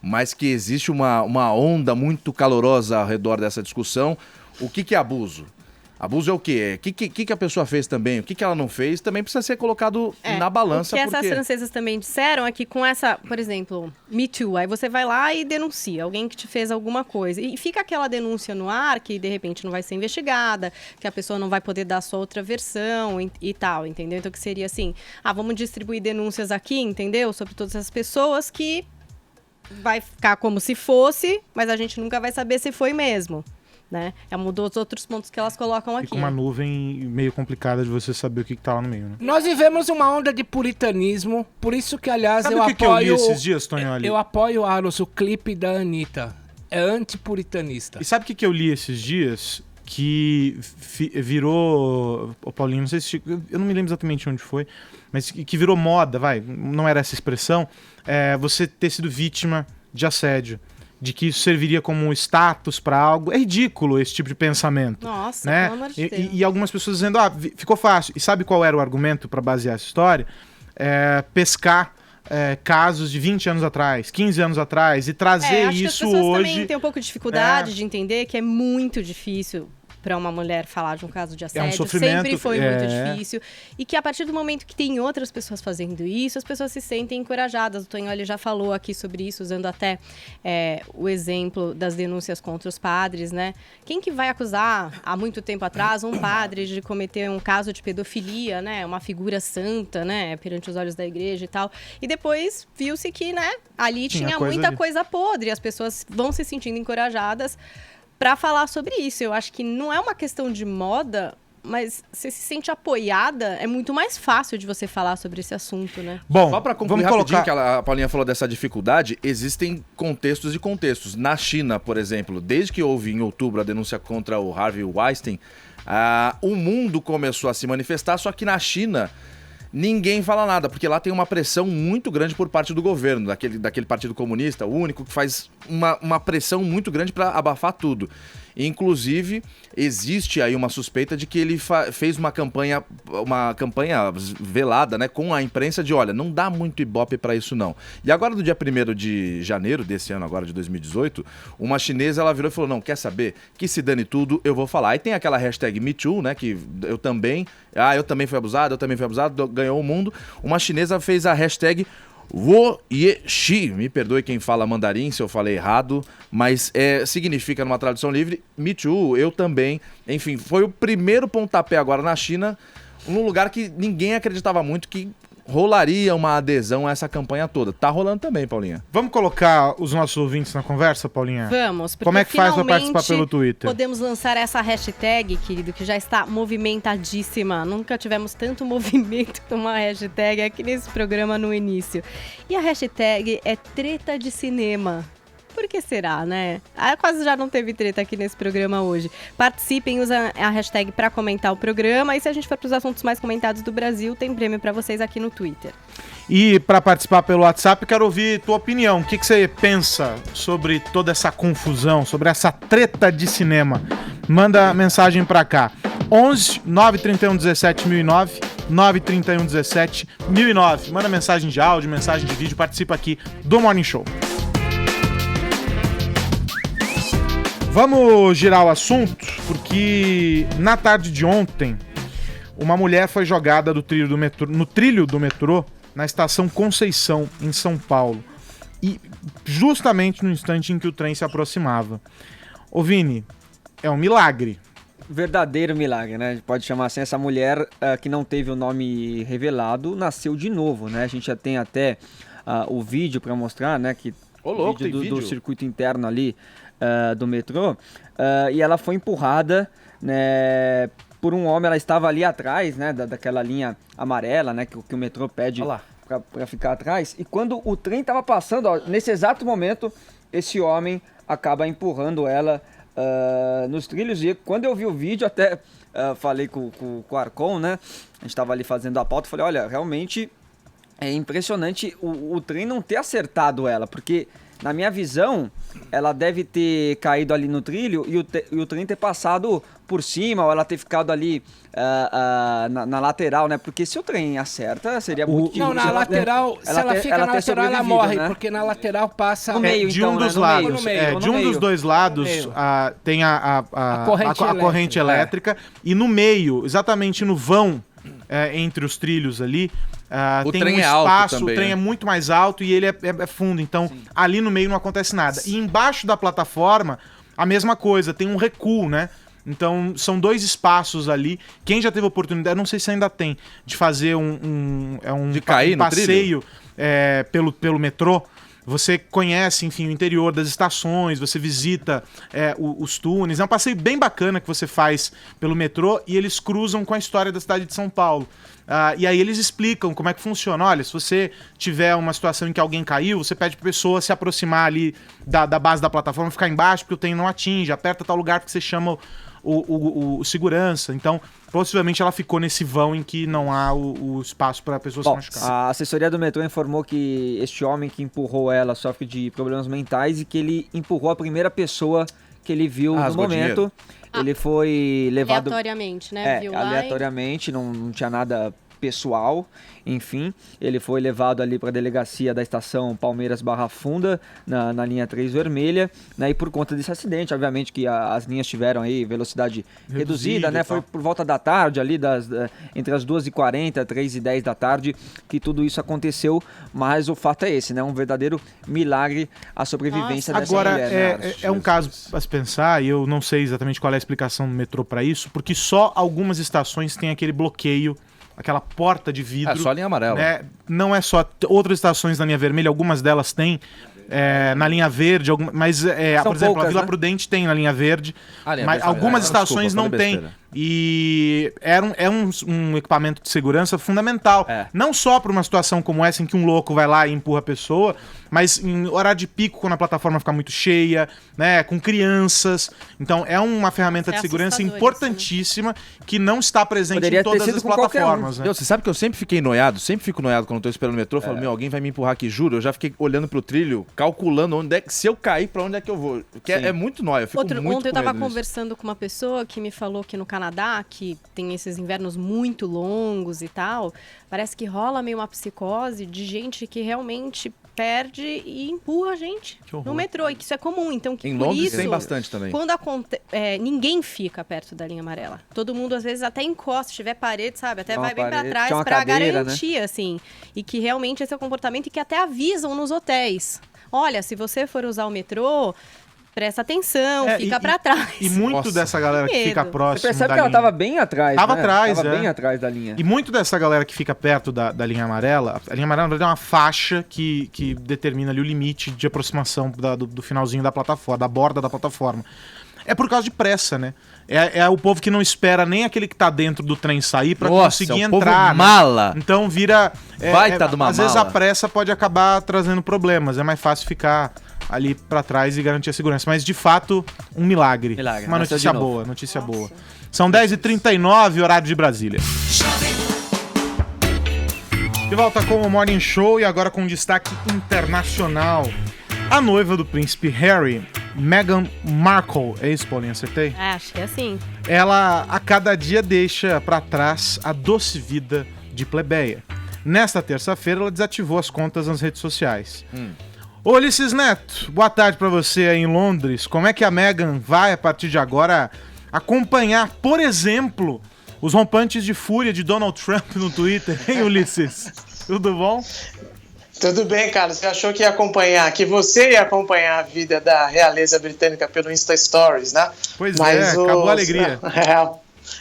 Mas que existe uma onda muito calorosa ao redor dessa discussão. O que é abuso? Abuso é o quê? O que a pessoa fez também? O que ela não fez? Também precisa ser colocado na balança. O que essas francesas também disseram é que com essa, por exemplo, Me Too, aí você vai lá e denuncia alguém que te fez alguma coisa. E fica aquela denúncia no ar que, de repente, não vai ser investigada, que a pessoa não vai poder dar sua outra versão e tal, entendeu? Então, que seria assim, vamos distribuir denúncias aqui, entendeu? Sobre todas essas pessoas que vai ficar como se fosse, mas a gente nunca vai saber se foi mesmo. Né? Mudou os outros pontos que elas colocam aqui. Fica uma nuvem meio complicada de você saber o que tá lá no meio, né? Nós vivemos uma onda de puritanismo, por isso que, aliás, Sabe eu o que apoio... que eu li esses dias, Tonholi? Eu apoio, Aros, o clipe da Anitta. É antipuritanista. E sabe o que eu li esses dias? Que virou... Ô, Paulinho, não sei se... Eu não me lembro exatamente onde foi, mas que virou moda, não era essa expressão, você ter sido vítima de assédio. De que isso serviria como status para algo. É ridículo esse tipo de pensamento. Nossa, né? pelo amor de Deus. E algumas pessoas dizendo, ficou fácil. E sabe qual era o argumento para basear essa história? Pescar casos de 20 anos atrás, 15 anos atrás, e trazer acho isso que as pessoas hoje... também têm um pouco de dificuldade de entender que é muito difícil para uma mulher falar de um caso de assédio. É um sofrimento. Sempre foi muito difícil. E que a partir do momento que tem outras pessoas fazendo isso, as pessoas se sentem encorajadas. O Tonholi já falou aqui sobre isso, usando até o exemplo das denúncias contra os padres, né? Quem que vai acusar, há muito tempo atrás, um padre de cometer um caso de pedofilia, né? Uma figura santa, né? Perante os olhos da igreja e tal. E depois viu-se que, né? Ali tinha muita coisa podre. As pessoas vão se sentindo encorajadas para falar sobre isso. Eu acho que não é uma questão de moda, mas você se sente apoiada, é muito mais fácil de você falar sobre esse assunto, né? Bom, só para concluir rapidinho, que a Paulinha falou dessa dificuldade, existem contextos e contextos. Na China, por exemplo, desde que houve em outubro a denúncia contra o Harvey Weinstein, o mundo começou a se manifestar, só que na China ninguém fala nada, porque lá tem uma pressão muito grande por parte do governo, daquele partido comunista, o único que faz uma pressão muito grande para abafar tudo. Inclusive, existe aí uma suspeita de que ele fez uma campanha velada, né, com a imprensa de, olha, não dá muito ibope para isso não. E agora, no dia 1º de janeiro desse ano, agora de 2018, uma chinesa, ela virou e falou, não, quer saber? Que se dane tudo, eu vou falar. Aí tem aquela hashtag MeToo, né, que eu também fui abusado, ganhou o mundo. Uma chinesa fez a hashtag Wo Ye Shi, me perdoe quem fala mandarim se eu falei errado, mas significa numa tradução livre, Me Too, eu também. Enfim, foi o primeiro pontapé agora na China, num lugar que ninguém acreditava muito que rolaria uma adesão a essa campanha toda. Tá rolando também, Paulinha. Vamos colocar os nossos ouvintes na conversa, Paulinha? Vamos. Como é que faz para participar pelo Twitter? Podemos lançar essa hashtag, querido, que já está movimentadíssima. Nunca tivemos tanto movimento numa hashtag aqui nesse programa no início. E a hashtag é Treta de Cinema. Por que será, né? Quase já não teve treta aqui nesse programa hoje. Participem, usem a hashtag para comentar o programa. E se a gente for para os assuntos mais comentados do Brasil, tem prêmio para vocês aqui no Twitter. E para participar pelo WhatsApp, quero ouvir tua opinião. O que você pensa sobre toda essa confusão, sobre essa treta de cinema? Manda mensagem para cá. 11 931 17 1009, 931 17 1009. Manda mensagem de áudio, mensagem de vídeo. Participa aqui do Morning Show. Vamos girar o assunto, porque na tarde de ontem, uma mulher foi jogada no trilho do metrô, na estação Conceição, em São Paulo. E justamente no instante em que o trem se aproximava. Ô Vini, é um milagre. Verdadeiro milagre, né? Pode chamar assim. Essa mulher que não teve o nome revelado nasceu de novo, né? A gente já tem até o vídeo para mostrar, né? Ô, louco, do circuito interno ali do metrô. E ela foi empurrada, né, por um homem. Ela estava ali atrás, né? Daquela linha amarela, né? Que o metrô pede para ficar atrás. E quando o trem estava passando, ó, nesse exato momento, esse homem acaba empurrando ela nos trilhos. E quando eu vi o vídeo, até falei com o Arcon, né? A gente estava ali fazendo a pauta. Falei, olha, realmente é impressionante o trem não ter acertado ela, porque na minha visão ela deve ter caído ali no trilho e o trem ter passado por cima, ou ela ter ficado ali na lateral, né? Porque se o trem acerta, seria muito Não, na lateral, se ela fica na lateral, ela morre, né? Porque na lateral passa... No meio, de então, um né? dos No lados. meio, De um dos dois lados tem a corrente elétrica. E no meio, exatamente no vão, entre os trilhos ali, tem um espaço, o trem é muito mais alto e ele é fundo, então ali no meio não acontece nada. E embaixo da plataforma, a mesma coisa, tem um recuo, né? Então são dois espaços ali. Quem já teve oportunidade, não sei se ainda tem, de fazer um passeio pelo metrô, você conhece, enfim, o interior das estações, você visita os túneis. É um passeio bem bacana que você faz pelo metrô e eles cruzam com a história da cidade de São Paulo. E aí eles explicam como é que funciona. Olha, se você tiver uma situação em que alguém caiu, você pede pra pessoa se aproximar ali da base da plataforma, ficar embaixo porque o trem não atinge, aperta tal lugar porque você chama o segurança. Então, possivelmente ela ficou nesse vão em que não há o espaço para pessoas se machucar. A assessoria do metrô informou que este homem que empurrou ela sofre de problemas mentais e que ele empurrou a primeira pessoa que ele viu no momento. Ele foi levado... Aleatoriamente, né? Viu aleatoriamente, não tinha nada pessoal, enfim, ele foi levado ali para a delegacia da estação Palmeiras Barra Funda, na linha 3 vermelha, né, e por conta desse acidente, obviamente que as linhas tiveram aí velocidade reduzida, né, foi por volta da tarde ali, entre as 2h40 e 3h10 da tarde, que tudo isso aconteceu, mas o fato é esse, né, um verdadeiro milagre a sobrevivência dessa mulher. Agora, é um caso a se pensar, e eu não sei exatamente qual é a explicação do metrô para isso, porque só algumas estações têm aquele bloqueio, aquela porta de vidro. É só a linha amarela. Né? Não é só outras estações da linha vermelha, algumas delas têm. Na linha verde, mas, por exemplo, poucas, a Vila Prudente tem na linha verde, mas algumas estações não tem. E é um equipamento de segurança fundamental. Não só para uma situação como essa, em que um louco vai lá e empurra a pessoa, mas em horário de pico, quando a plataforma fica muito cheia, né, com crianças. Então é uma ferramenta de segurança importantíssima, que não está presente em todas as plataformas. Né? Você sabe que eu sempre fico noiado quando eu tô esperando o metrô, eu falo, alguém vai me empurrar aqui, juro. Eu já fiquei olhando pro trilho, calculando se eu cair, pra onde é que eu vou. Porque é muito nóia, eu fico muito Ontem eu tava conversando com uma pessoa que me falou que no Canadá, que tem esses invernos muito longos e tal, parece que rola meio uma psicose de gente que realmente perde e empurra a gente no metrô, e que isso é comum. Então, que em por Londres isso, tem bastante também. Quando ninguém fica perto da linha amarela. Todo mundo, às vezes, até encosta, se tiver parede, sabe? Até vai bem pra trás pra garantir, né? Assim. E que realmente esse é o comportamento, e que até avisam nos hotéis. Olha, se você for usar o metrô, presta atenção, fica pra trás. E muito dessa galera que fica próximo. Você percebe que ela tava bem atrás. Tava atrás, bem atrás da linha. E muito dessa galera que fica perto da linha amarela, a linha amarela, na verdade, é uma faixa que determina ali o limite de aproximação do finalzinho da plataforma, da borda da plataforma. É por causa de pressa, né? É o povo que não espera nem aquele que tá dentro do trem sair pra conseguir entrar. Povo mala. Né? Então vira... Baita de uma às vezes a pressa pode acabar trazendo problemas. É mais fácil ficar ali pra trás e garantir a segurança. Mas, de fato, um milagre. Uma notícia boa. São 10h39, horário de Brasília. De volta com o Morning Show, e agora com destaque internacional. A noiva do príncipe Harry, Meghan Markle, é isso, Paulinho? Acertei? Acho que é assim. Ela, a cada dia, deixa pra trás a doce vida de plebeia. Nesta terça-feira, ela desativou as contas nas redes sociais. Ô, Ulisses Neto, boa tarde pra você aí em Londres. Como é que a Meghan vai, a partir de agora, acompanhar, por exemplo, os rompantes de fúria de Donald Trump no Twitter, hein, Ulisses? Tudo bom? Tudo bem, Carlos. Você achou que você ia acompanhar a vida da realeza britânica pelo Insta Stories, né? Pois acabou a alegria.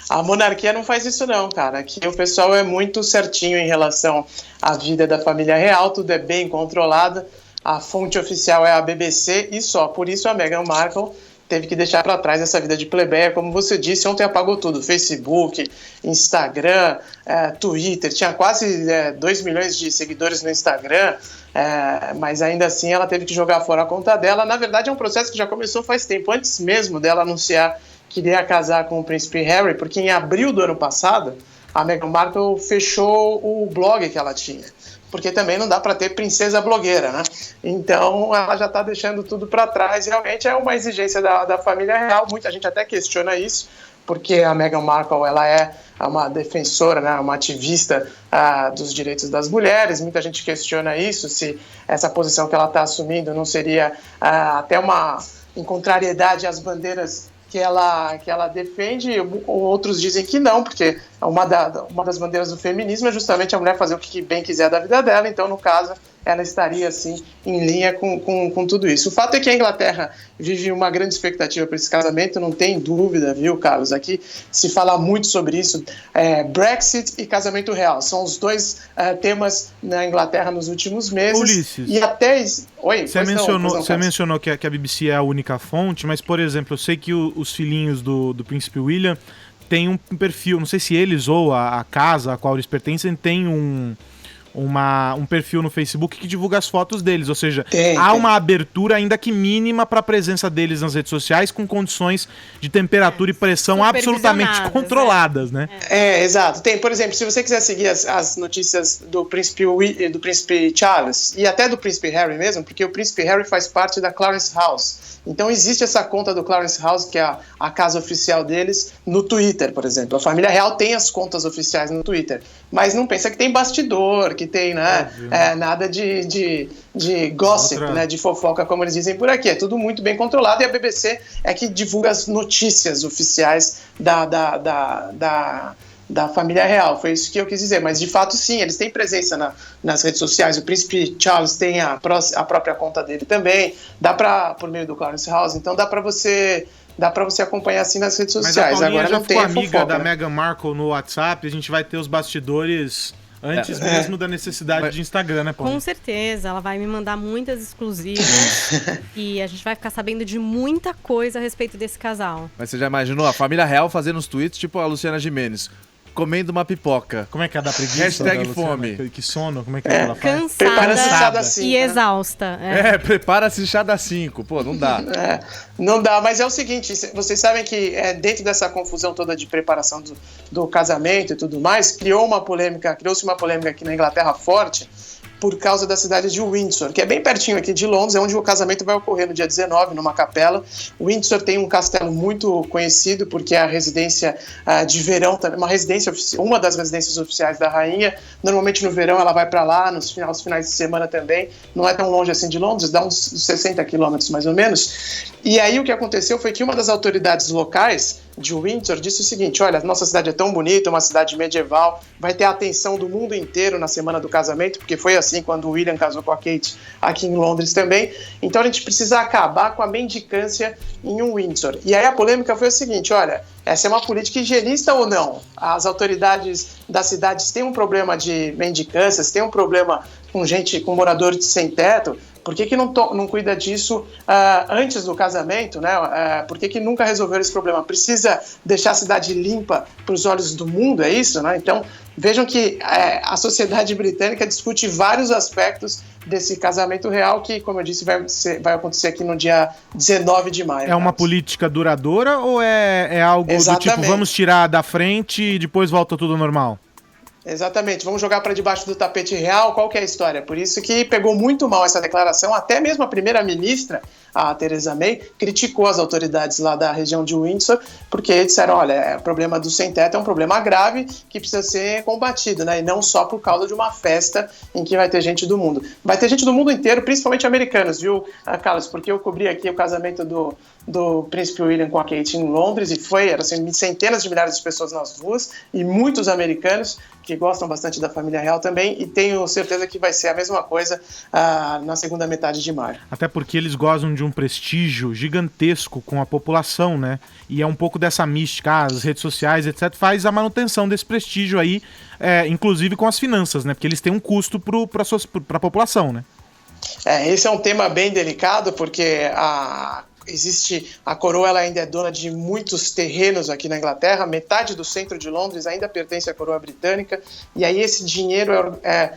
A monarquia não faz isso não, cara. Aqui o pessoal é muito certinho em relação à vida da família real, tudo é bem controlado. A fonte oficial é a BBC e só. Por isso a Meghan Markle teve que deixar para trás essa vida de plebeia. Como você disse, ontem apagou tudo. Facebook, Instagram, Twitter. Tinha quase 2 milhões de seguidores no Instagram, mas ainda assim ela teve que jogar fora a conta dela. Na verdade é um processo que já começou faz tempo, antes mesmo dela anunciar que iria casar com o príncipe Harry, porque em abril do ano passado a Meghan Markle fechou o blog que ela tinha. Porque também não dá para ter princesa blogueira, né? Então ela já está deixando tudo para trás. Realmente é uma exigência da família real. Muita gente até questiona isso, porque a Meghan Markle ela é uma defensora, né, uma ativista dos direitos das mulheres. Muita gente questiona isso, se essa posição que ela está assumindo não seria até uma em contrariedade às bandeiras que ela defende. Outros dizem que não, porque uma das bandeiras do feminismo é justamente a mulher fazer o que bem quiser da vida dela. Então, no caso, ela estaria assim em linha com tudo isso. O fato é que a Inglaterra vive uma grande expectativa para esse casamento, não tem dúvida, viu, Carlos? Aqui se fala muito sobre isso. Brexit e casamento real são os dois temas na Inglaterra nos últimos meses. Ulisses, e até... Oi, você mencionou que a BBC é a única fonte, mas, por exemplo, eu sei que os filhinhos do príncipe William têm um perfil, não sei se eles ou a casa a qual eles pertencem tem um perfil no Facebook que divulga as fotos deles, ou seja, há uma abertura ainda que mínima para a presença deles nas redes sociais, com condições de temperatura e pressão absolutamente controladas, né? Exato. Tem, por exemplo, se você quiser seguir as notícias do príncipe Charles e até do príncipe Harry mesmo, porque o príncipe Harry faz parte da Clarence House. Então existe essa conta do Clarence House, que é a casa oficial deles, no Twitter, por exemplo. A família real tem as contas oficiais no Twitter, mas não pensa que tem bastidor, que tem, né, nada de gossip, né, de fofoca, como eles dizem por aqui. É tudo muito bem controlado e a BBC é que divulga as notícias oficiais da família real. Foi isso que eu quis dizer, mas de fato sim, eles têm presença nas redes sociais. O príncipe Charles tem a própria conta dele também, por meio do Clarence House, então dá para você acompanhar assim nas redes sociais. Mas a agora já não tem ficou amiga fofoca, da né? Meghan Markle no WhatsApp, a gente vai ter os bastidores antes mesmo da necessidade de Instagram, né, Paulo? Com certeza, ela vai me mandar muitas exclusivas e a gente vai ficar sabendo de muita coisa a respeito desse casal. Mas você já imaginou a família real fazendo os tweets tipo a Luciana Gimenez, comendo uma pipoca? Como é que é da preguiça? Hashtag fome. Que sono, como é que ela faz? Cansada e exausta. Prepara-se chá das 5. Pô, não dá. Não dá, mas é o seguinte, vocês sabem que dentro dessa confusão toda de preparação do casamento e tudo mais, criou-se uma polêmica aqui na Inglaterra forte, por causa da cidade de Windsor, que é bem pertinho aqui de Londres, é onde o casamento vai ocorrer no dia 19, numa capela. Windsor tem um castelo muito conhecido, porque é a residência de verão, uma das residências oficiais da rainha. Normalmente no verão ela vai para lá, nos finais de semana também. Não é tão longe assim de Londres, dá uns 60 quilômetros mais ou menos. E aí o que aconteceu foi que uma das autoridades locais de Windsor disse o seguinte: olha, nossa cidade é tão bonita, uma cidade medieval, vai ter a atenção do mundo inteiro na semana do casamento, porque foi assim quando o William casou com a Kate aqui em Londres também, então a gente precisa acabar com a mendicância em Windsor. E aí a polêmica foi o seguinte: olha, essa é uma política higienista ou não? As autoridades das cidades têm um problema de mendicância, têm um problema com moradores sem teto. Por que não cuida disso antes do casamento, né? Por que nunca resolveram esse problema? Precisa deixar a cidade limpa para os olhos do mundo, é isso, né? Então, vejam que a sociedade britânica discute vários aspectos desse casamento real que, como eu disse, vai acontecer aqui no dia 19 de maio. É uma política duradoura ou é algo Exatamente. do tipo, vamos tirar da frente e depois volta tudo ao normal? Exatamente, vamos jogar para debaixo do tapete real. Qual que é a história? Por isso que pegou muito mal essa declaração, até mesmo a primeira-ministra, a Theresa May, criticou as autoridades lá da região de Windsor, porque disseram, olha, o problema do sem-teto é um problema grave que precisa ser combatido, né? E não só por causa de uma festa em que vai ter gente do mundo. Vai ter gente do mundo inteiro, principalmente americanos, viu, Carlos? Porque eu cobri aqui o casamento do príncipe William com a Kate em Londres e eram assim, centenas de milhares de pessoas nas ruas e muitos americanos que gostam bastante da família real também, e tenho certeza que vai ser a mesma coisa na segunda metade de maio. Até porque eles gozam de um prestígio gigantesco com a população, né? E é um pouco dessa mística, as redes sociais, etc., faz a manutenção desse prestígio aí, inclusive com as finanças, né? Porque eles têm um custo para a população, né? Esse é um tema bem delicado, porque a coroa ela ainda é dona de muitos terrenos aqui na Inglaterra, metade do centro de Londres ainda pertence à coroa britânica, e aí esse dinheiro é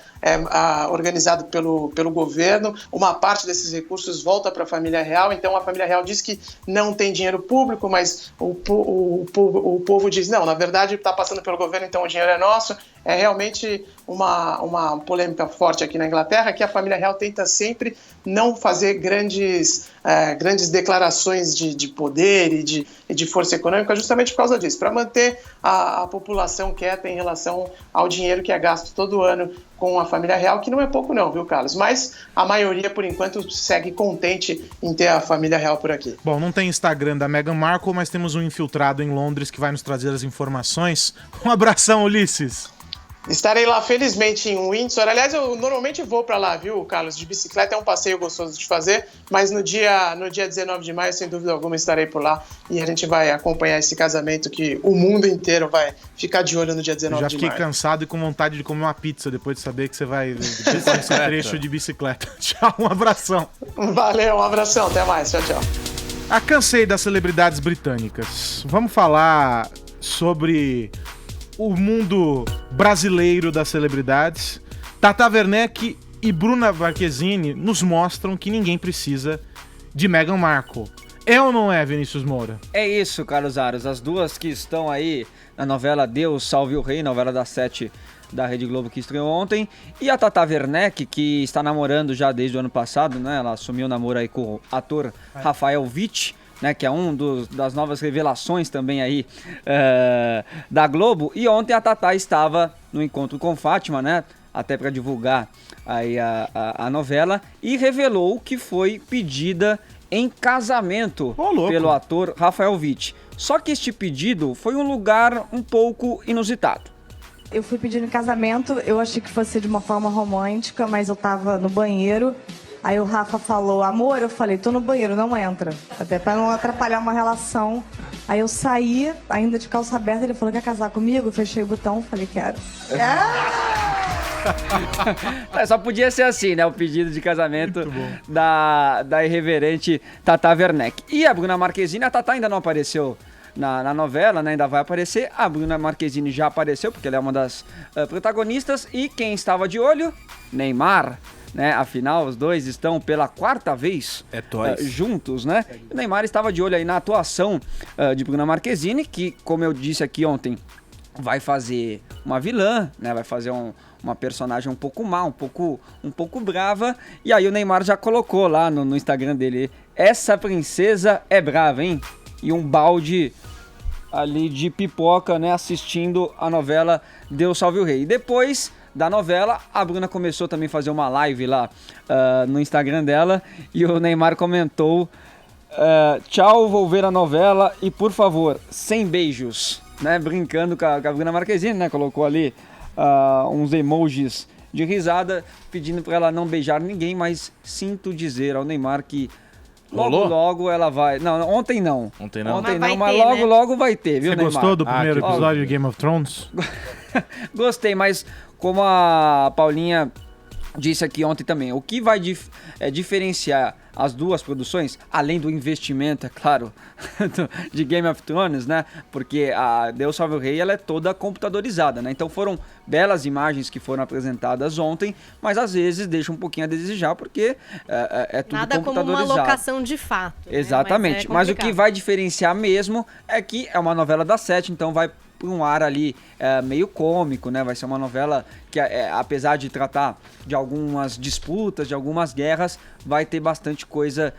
organizado pelo governo, uma parte desses recursos volta para a família real, então a família real diz que não tem dinheiro público, mas o povo diz, não, na verdade está passando pelo governo, então o dinheiro é nosso. É realmente uma polêmica forte aqui na Inglaterra, que a família real tenta sempre não fazer grandes declarações de poder e de força econômica, justamente por causa disso, para manter a população quieta em relação ao dinheiro que é gasto todo ano com a família real, que não é pouco não, viu, Carlos? Mas a maioria, por enquanto, segue contente em ter a família real por aqui. Bom, não tem Instagram da Meghan Markle, mas temos um infiltrado em Londres que vai nos trazer as informações. Um abração, Ulisses! Estarei lá, felizmente, em Windsor. Aliás, eu normalmente vou para lá, viu, Carlos? De bicicleta é um passeio gostoso de fazer, mas no dia 19 de maio, sem dúvida alguma, estarei por lá e a gente vai acompanhar esse casamento que o mundo inteiro vai ficar de olho no dia 19 de maio. Já fiquei cansado e com vontade de comer uma pizza depois de saber que você vai fazer esse trecho de bicicleta. Tchau, um abração. Valeu, um abração, até mais, tchau, tchau. Cansei das celebridades britânicas. Vamos falar sobre o mundo brasileiro das celebridades. Tata Werneck e Bruna Marquezine nos mostram que ninguém precisa de Meghan Markle. É ou não é, Vinícius Moura? É isso, Carlos Aros. As duas que estão aí na novela Deus Salve o Rei, novela das 7 da Rede Globo que estreou ontem. E a Tata Werneck, que está namorando já desde o ano passado, né? Ela assumiu o namoro aí com o ator Rafael Witt, né, que é das novas revelações também aí da Globo. E ontem a Tatá estava no encontro com Fátima, né, até para divulgar aí a novela, e revelou que foi pedida em casamento pelo ator Rafael Witt. Só que este pedido foi um lugar um pouco inusitado. Eu fui pedindo em casamento, eu achei que fosse de uma forma romântica, mas eu tava no banheiro. Aí o Rafa falou, amor, eu falei, tô no banheiro, não entra. Até pra não atrapalhar uma relação. Aí eu saí, ainda de calça aberta, ele falou, quer casar comigo? Eu fechei o botão, falei, quero. Só podia ser assim, né? O pedido de casamento da irreverente Tata Werneck. E a Bruna Marquezine, a Tata ainda não apareceu na novela, né? Ainda vai aparecer. A Bruna Marquezine já apareceu, porque ela é uma das protagonistas. E quem estava de olho? Neymar. Né? Afinal, os dois estão pela 4ª vez juntos, né? O Neymar estava de olho aí na atuação de Bruna Marquezine, que, como eu disse aqui ontem, vai fazer uma vilã, né? Vai fazer uma personagem um pouco má, um pouco brava. E aí o Neymar já colocou lá no Instagram dele, essa princesa é brava, hein? E um balde ali de pipoca, né? Assistindo a novela Deus Salve o Rei. E depois da novela, a Bruna começou também a fazer uma live lá no Instagram dela, e o Neymar comentou, tchau, vou ver a novela e, por favor, sem beijos, né, brincando com a Bruna Marquezine, né, colocou ali uns emojis de risada, pedindo para ela não beijar ninguém, mas sinto dizer ao Neymar que logo ela vai... Não, ontem não. Ontem não, mas logo vai ter, viu, Neymar? Você gostou do primeiro episódio de Game of Thrones? Gostei, mas como a Paulinha disse aqui ontem também, o que vai diferenciar as duas produções, além do investimento, é claro, de Game of Thrones, né? Porque a Deus Salve o Rei, ela é toda computadorizada, né? Então foram belas imagens que foram apresentadas ontem, mas às vezes deixa um pouquinho a desejar, porque é tudo nada computadorizado. Como uma locação de fato. Exatamente, né? mas o que vai diferenciar mesmo é que é uma novela das 7, então vai por um ar ali meio cômico, né? Vai ser uma novela que, apesar de tratar de algumas disputas, de algumas guerras, vai ter bastante coisa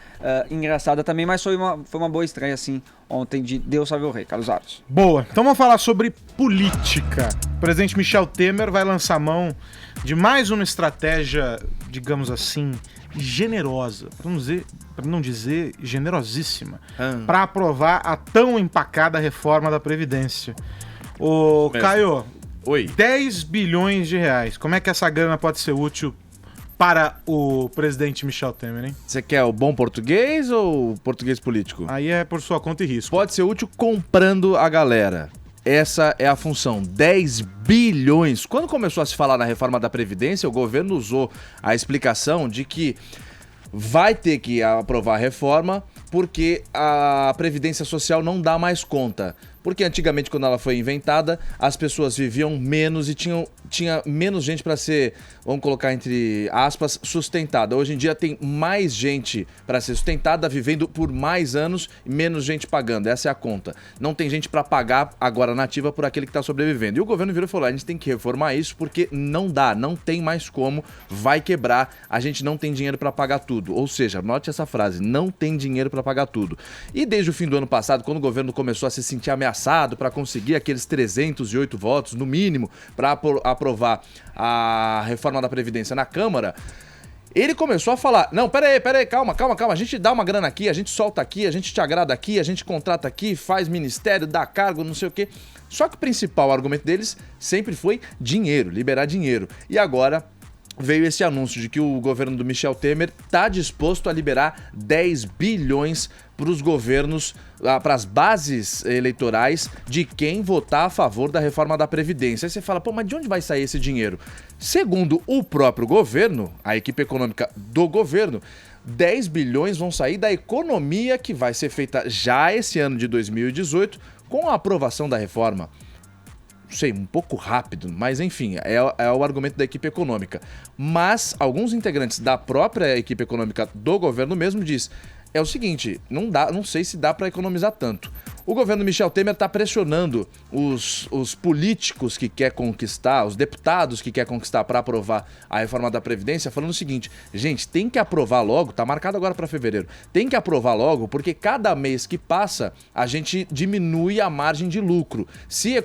engraçada também, mas foi uma boa estreia, assim, ontem de Deus Salve o Rei, Carlos Aros. Boa, então vamos falar sobre política. O presidente Michel Temer vai lançar mão de mais uma estratégia, digamos assim, generosa, para não dizer generosíssima, para aprovar a tão empacada reforma da Previdência. Ô, Caio, Oi. 10 bilhões de reais. Como é que essa grana pode ser útil para o presidente Michel Temer, hein? Você quer o bom português ou português político? Aí é por sua conta e risco. Pode ser útil comprando a galera. Essa é a função, 10 bilhões. Quando começou a se falar na reforma da Previdência, o governo usou a explicação de que vai ter que aprovar a reforma porque a Previdência Social não dá mais conta. Porque antigamente, quando ela foi inventada, as pessoas viviam menos e tinha menos gente para ser, vamos colocar entre aspas, sustentada. Hoje em dia tem mais gente para ser sustentada, vivendo por mais anos e menos gente pagando. Essa é a conta. Não tem gente para pagar agora nativa por aquele que está sobrevivendo. E o governo virou e falou, a gente tem que reformar isso porque não dá, não tem mais como, vai quebrar, a gente não tem dinheiro para pagar tudo. Ou seja, note essa frase, não tem dinheiro para pagar tudo. E desde o fim do ano passado, quando o governo começou a se sentir ameaçado para conseguir aqueles 308 votos, no mínimo, para aprovar a reforma da Previdência na Câmara, ele começou a falar, não, peraí, calma, a gente dá uma grana aqui, a gente solta aqui, a gente te agrada aqui, a gente contrata aqui, faz ministério, dá cargo, não sei o quê. Só que o principal argumento deles sempre foi dinheiro, liberar dinheiro. E agora veio esse anúncio de que o governo do Michel Temer está disposto a liberar 10 bilhões para os governos, para as bases eleitorais de quem votar a favor da reforma da Previdência. Aí você fala, pô, mas de onde vai sair esse dinheiro? Segundo o próprio governo, a equipe econômica do governo, 10 bilhões vão sair da economia que vai ser feita já esse ano de 2018 com a aprovação da reforma. Não sei, um pouco rápido, mas enfim, é o argumento da equipe econômica. Mas alguns integrantes da própria equipe econômica do governo mesmo diz, é o seguinte, não sei se dá para economizar tanto. O governo Michel Temer está pressionando os políticos que quer conquistar, os deputados que quer conquistar para aprovar a reforma da Previdência, falando o seguinte, gente, tem que aprovar logo, tá marcado agora para fevereiro, tem que aprovar logo porque cada mês que passa a gente diminui a margem de lucro. Se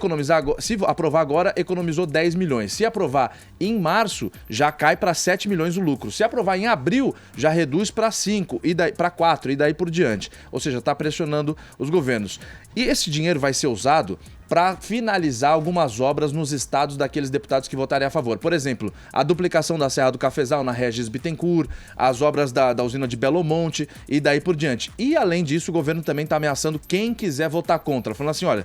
aprovar agora, economizou 10 milhões. Se aprovar em março, já cai para 7 milhões o lucro. Se aprovar em abril, já reduz para 5 e daí para 4 e daí por diante. Ou seja, está pressionando os governos. E esse dinheiro vai ser usado para finalizar algumas obras nos estados daqueles deputados que votarem a favor. Por exemplo, a duplicação da Serra do Cafezal na Regis Bittencourt, as obras da usina de Belo Monte e daí por diante. E além disso, o governo também está ameaçando quem quiser votar contra. Falando assim, olha,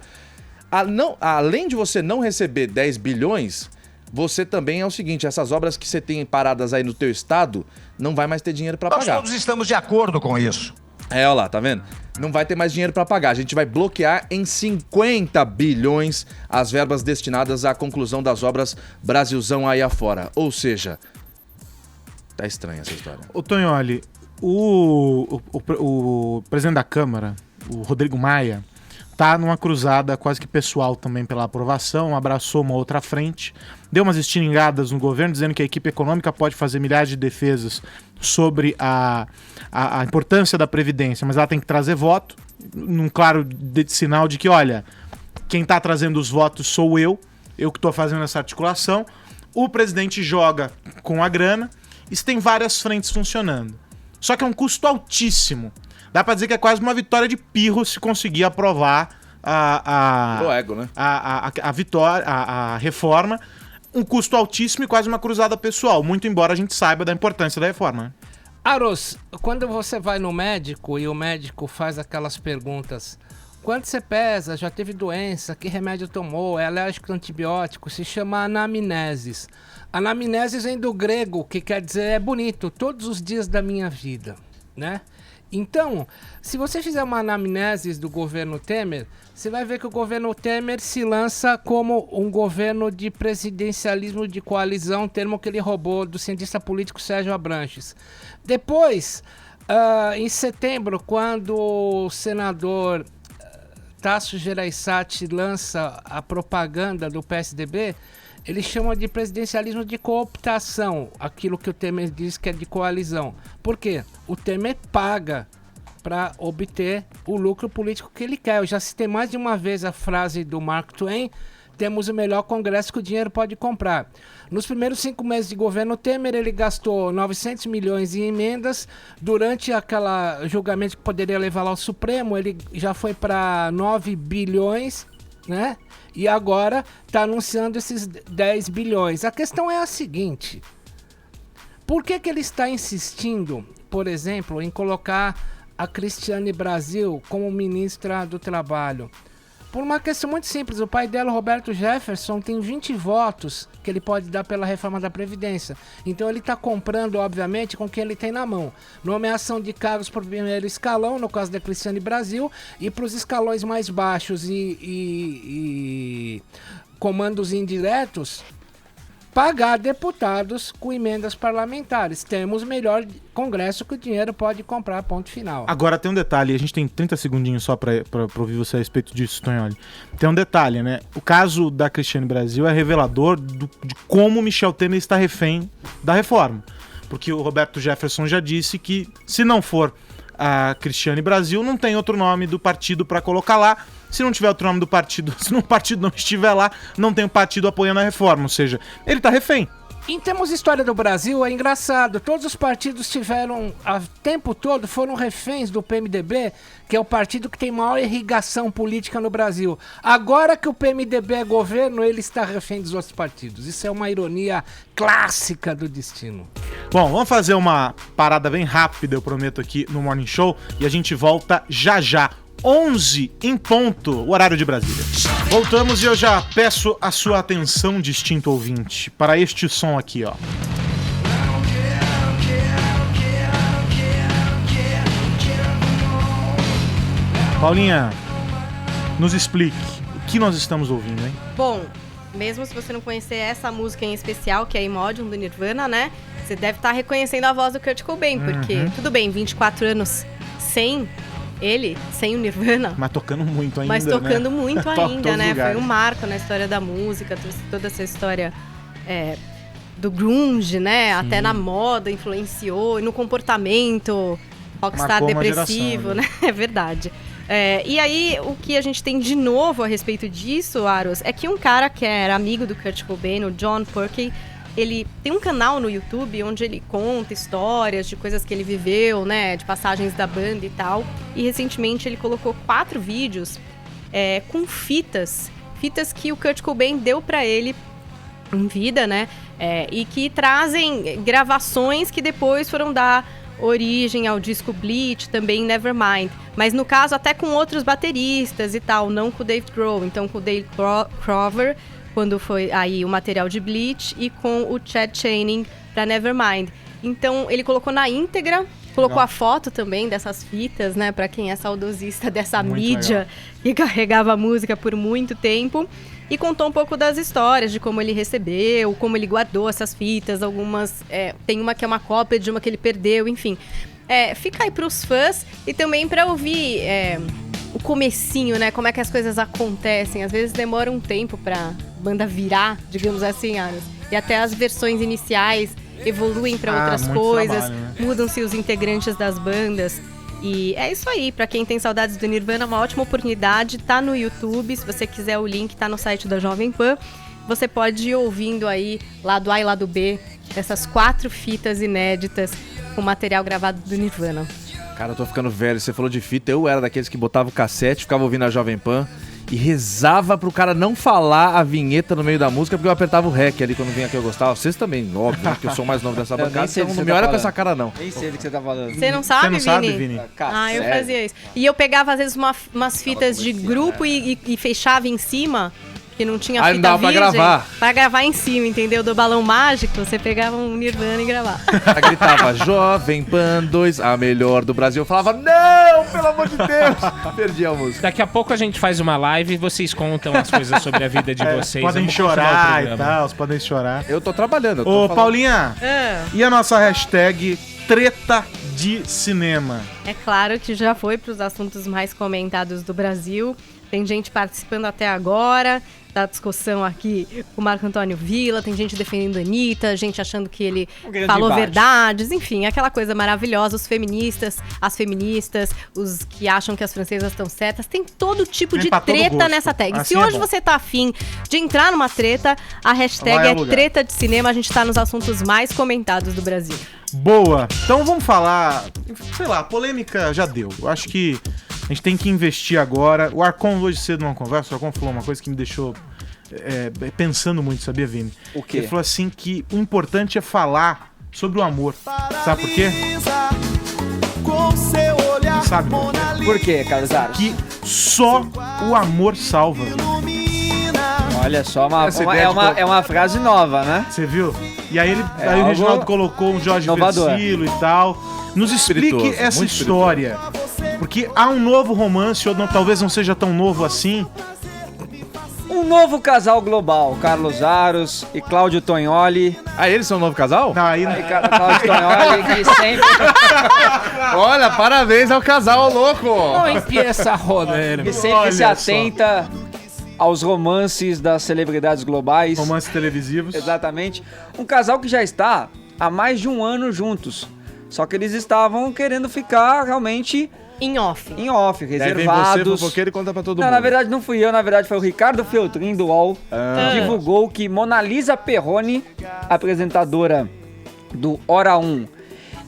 além de você não receber 10 bilhões... Você também é o seguinte, essas obras que você tem paradas aí no teu estado, não vai mais ter dinheiro para pagar. Nós todos estamos de acordo com isso. Olha lá, tá vendo? Não vai ter mais dinheiro para pagar. A gente vai bloquear em 50 bilhões as verbas destinadas à conclusão das obras Brasilzão aí afora. Ou seja, tá estranha essa história. Ô Tonholi, o presidente da Câmara, o Rodrigo Maia, tá numa cruzada quase que pessoal também pela aprovação, abraçou uma outra frente, deu umas estilingadas no governo, dizendo que a equipe econômica pode fazer milhares de defesas sobre a importância da Previdência, mas ela tem que trazer voto, num claro sinal de que, olha, quem tá trazendo os votos sou eu que tô fazendo essa articulação, o presidente joga com a grana, e você tem várias frentes funcionando. Só que é um custo altíssimo. Dá pra dizer que é quase uma vitória de pirro se conseguir aprovar a reforma. Um custo altíssimo e quase uma cruzada pessoal, muito embora a gente saiba da importância da reforma. Aros, quando você vai no médico e o médico faz aquelas perguntas, quanto você pesa, já teve doença, que remédio tomou, é alérgico a antibiótico, se chama anamneses. Anamneses vem do grego, que quer dizer é bonito, todos os dias da minha vida, né? Então, se você fizer uma anamnese do governo Temer, você vai ver que o governo Temer se lança como um governo de presidencialismo de coalizão, termo que ele roubou do cientista político Sérgio Abranches. Depois, em setembro, quando o senador Tasso Gereissati lança a propaganda do PSDB, ele chama de presidencialismo de cooptação, aquilo que o Temer diz que é de coalizão. Por quê? O Temer paga para obter o lucro político que ele quer. Eu já citei mais de uma vez a frase do Mark Twain: temos o melhor congresso que o dinheiro pode comprar. Nos primeiros 5 meses de governo Temer, ele gastou 900 milhões em emendas. Durante aquele julgamento que poderia levar lá ao Supremo, ele já foi para 9 bilhões, né? E agora está anunciando esses 10 bilhões. A questão é a seguinte: por que ele está insistindo, por exemplo, em colocar a Cristiane Brasil como ministra do Trabalho? Por uma questão muito simples. O pai dela, Roberto Jefferson, tem 20 votos que ele pode dar pela reforma da Previdência. Então ele está comprando, obviamente, com o que ele tem na mão. Nomeação de cargos para o primeiro escalão, no caso da Cristiane Brasil, e para os escalões mais baixos e comandos indiretos, pagar deputados com emendas parlamentares. Temos o melhor congresso que o dinheiro pode comprar, ponto final. Agora tem um detalhe, a gente tem 30 segundinhos só pra ouvir você a respeito disso, Tonholi. Tem um detalhe, né? O caso da Cristiane Brasil é revelador de como Michel Temer está refém da reforma. Porque o Roberto Jefferson já disse que, se não for a Cristiane Brasil, não tem outro nome do partido para colocar lá. Se não tiver outro nome do partido, se o partido não estiver lá, não tem o partido apoiando a reforma. Ou seja, ele tá refém. Em termos de história do Brasil, é engraçado. Todos os partidos tiveram, o tempo todo, foram reféns do PMDB, que é o partido que tem maior irrigação política no Brasil. Agora que o PMDB é governo, ele está refém dos outros partidos. Isso é uma ironia clássica do destino. Bom, vamos fazer uma parada bem rápida, eu prometo, aqui no Morning Show. E a gente volta já já. 11 em ponto, o horário de Brasília. Voltamos e eu já peço a sua atenção, distinto ouvinte, para este som aqui, ó. Paulinha, nos explique o que nós estamos ouvindo, hein? Bom, mesmo se você não conhecer essa música em especial, que é Imodium do Nirvana, né? Você deve estar reconhecendo a voz do Kurt Cobain, porque, tudo bem, 24 anos sem ele, sem o Nirvana. Mas tocando muito ainda, Mas tocando né? muito ainda, né? Lugares. Foi um marco na história da música, toda essa história do grunge, né? Sim. Até na moda influenciou, e no comportamento rockstar depressivo, né? É verdade. E aí, o que a gente tem de novo a respeito disso, Aros, é que um cara que era amigo do Kurt Cobain, o John Purkey, ele tem um canal no YouTube onde ele conta histórias de coisas que ele viveu, né, de passagens da banda e tal. E recentemente ele colocou 4 vídeos com fitas que o Kurt Cobain deu pra ele em vida, né, e que trazem gravações que depois foram dar origem ao disco Bleach, também Nevermind. Mas no caso até com outros bateristas e tal, não com o Dave Grohl, então com o Dave Crover, quando foi aí o material de Bleach, e com o Chad Channing pra Nevermind. Então ele colocou na íntegra, colocou a foto também dessas fitas, né, pra quem é saudosista dessa muito mídia legal, que carregava a música por muito tempo, e contou um pouco das histórias, de como ele recebeu, como ele guardou essas fitas, algumas, tem uma que é uma cópia de uma que ele perdeu, enfim. Fica aí pros fãs e também pra ouvir o comecinho, né, como é que as coisas acontecem. Às vezes demora um tempo pra banda virar, digamos assim, Aros. E até as versões iniciais evoluem pra outras coisas, trabalho, né? Mudam-se os integrantes das bandas. E é isso aí, pra quem tem saudades do Nirvana, uma ótima oportunidade, tá no YouTube, se você quiser o link tá no site da Jovem Pan. Você pode ir ouvindo aí, lado A e lado B, essas 4 fitas inéditas com material gravado do Nirvana. Cara, eu tô ficando velho, você falou de fita, eu era daqueles que botava o cassete, ficava ouvindo a Jovem Pan e rezava pro cara não falar a vinheta no meio da música, porque eu apertava o REC ali quando vinha que eu gostava. Vocês também, óbvio, né, que eu sou mais novo dessa bancada, então não me olha com essa cara não. Nem sei do que você tá falando. Você não sabe, Vini? Eu fazia isso. E eu pegava às vezes umas fitas de grupo e fechava em cima, que não tinha fita não dava virgem, pra gravar em cima, entendeu? Do balão mágico, você pegava um Nirvana e gravava. Ela gritava, Jovem Pan 2, a melhor do Brasil. Eu falava, não, pelo amor de Deus. Perdi a música. Daqui a pouco a gente faz uma live e vocês contam as coisas sobre a vida de vocês. Podem chorar e tal, podem chorar. Eu tô trabalhando. Paulinha, e a nossa hashtag Treta de cinema. É claro que já foi para os assuntos mais comentados do Brasil. Tem gente participando até agora da discussão aqui com o Marco Antônio Villa, tem gente defendendo a Anitta, gente achando que ele falou verdades, enfim, aquela coisa maravilhosa, os feministas, as feministas, os que acham que as francesas estão certas, tem todo tipo de treta nessa tag. Assim Se hoje você tá afim de entrar numa treta, a hashtag é treta de cinema, a gente tá nos assuntos mais comentados do Brasil. Boa, então vamos falar, sei lá, polêmica já deu, eu acho que a gente tem que investir agora. O Arcon hoje cedo numa conversa, o Arcon falou uma coisa que me deixou pensando muito, sabia, Vini? O quê? Ele falou assim que o importante é falar sobre o amor. Sabe por quê? Sabe? Por quê, Carlos Aros? Que só o amor salva, Vini. Olha só, é uma frase nova, né? Você viu? E aí, aí o Reginaldo colocou um Jorge Versilo e tal. Nos explique essa história. Porque há um novo romance, ou não, talvez não seja tão novo assim. Um novo casal global, Carlos Aros e Cláudio Tognoli. Ah, eles são um novo casal? Não, aí... Cláudio Tognoli, que sempre... Olha, parabéns ao casal louco! Não empieza a roda. Que sempre se atenta aos romances das celebridades globais. Romances televisivos. Exatamente. Um casal que já está há mais de um ano juntos. Só que eles estavam querendo ficar realmente... Em off, reservados. Você, fofoqueiro, e conta pra todo mundo. Não, na verdade não fui eu, na verdade foi o Ricardo Feltrin do UOL, que divulgou que Monalisa Perrone, apresentadora do Hora 1,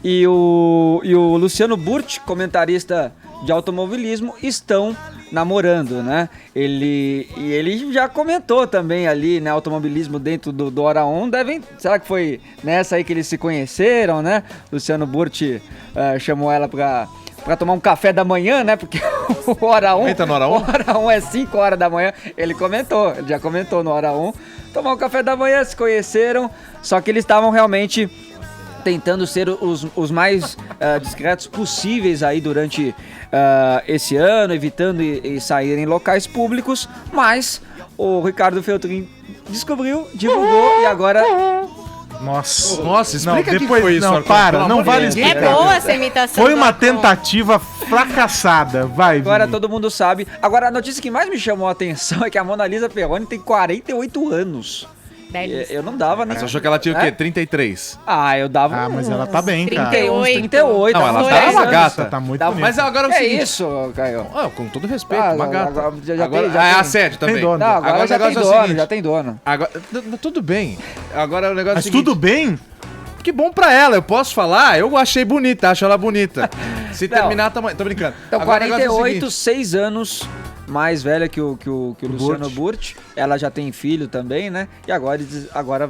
e o Luciano Burti, comentarista de automobilismo, estão namorando, né? Ele já comentou também ali, né, automobilismo dentro do Hora 1, será que foi nessa aí que eles se conheceram, né? Luciano Burti chamou ela pra tomar um café da manhã, né? Porque o Hora 1... Entra no Hora 1? O Hora 1 é 5 horas da manhã. Ele já comentou no Hora 1. Tomar um café da manhã, se conheceram. Só que eles estavam realmente tentando ser os mais discretos possíveis aí durante esse ano, evitando sair em locais públicos. Mas o Ricardo Feltrin descobriu, divulgou e agora... Nossa, explica depois, que foi isso, não, Arcon, para, não vale explicar. É boa essa imitação. Foi uma tentativa fracassada, vai. Agora Vini. todo mundo sabe. Agora a notícia que mais me chamou a atenção é que a Monalisa Perrone tem 48 anos. Eu não dava nem... Mas você achou que ela tinha o quê? 33? Ah, eu dava... Ah, mas ela tá bem, cara. 38. Não, ela tá uma gata. Tá muito bonita. Mas agora é o seguinte... isso, Caio? Com todo respeito, uma gata. Agora é assédio também. Tem dono. Não, agora já tem dono. Agora, tudo bem. Agora o negócio Mas tudo bem? Que bom pra ela, eu posso falar? Eu achei bonita, acho ela bonita. Se terminar, tô brincando. Então, agora, 48, 6 anos mais velha que o Luciano Burti. Ela já tem filho também, né? E agora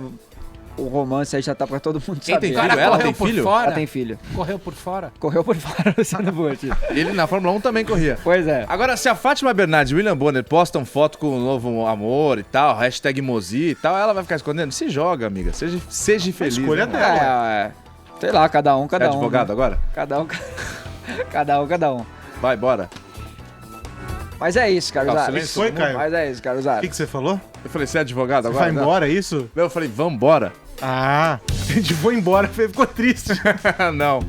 o romance aí já tá pra todo mundo saber. Tem filho? Ela tem filho? Ela tem filho. Correu por fora? Correu por fora, Luciano Burti. Ele na Fórmula 1 também corria. Pois é. Agora, se a Fátima Bernardes e o William Bonner postam foto com o novo amor e tal, hashtag Mozi e tal, ela vai ficar escondendo? Se joga, amiga. Seja feliz. A escolha dela. Sei lá, cada um. É advogado, né? Agora? Cada um. Vai, bora. Mas é isso, Carlos Aros. Isso foi, Caio? Mas é isso, Carlos Aros. O que você falou? Eu falei, você é advogado Você agora? vai embora, é isso? Não, eu falei, vambora. Ah, a gente foi embora, ficou triste. Não.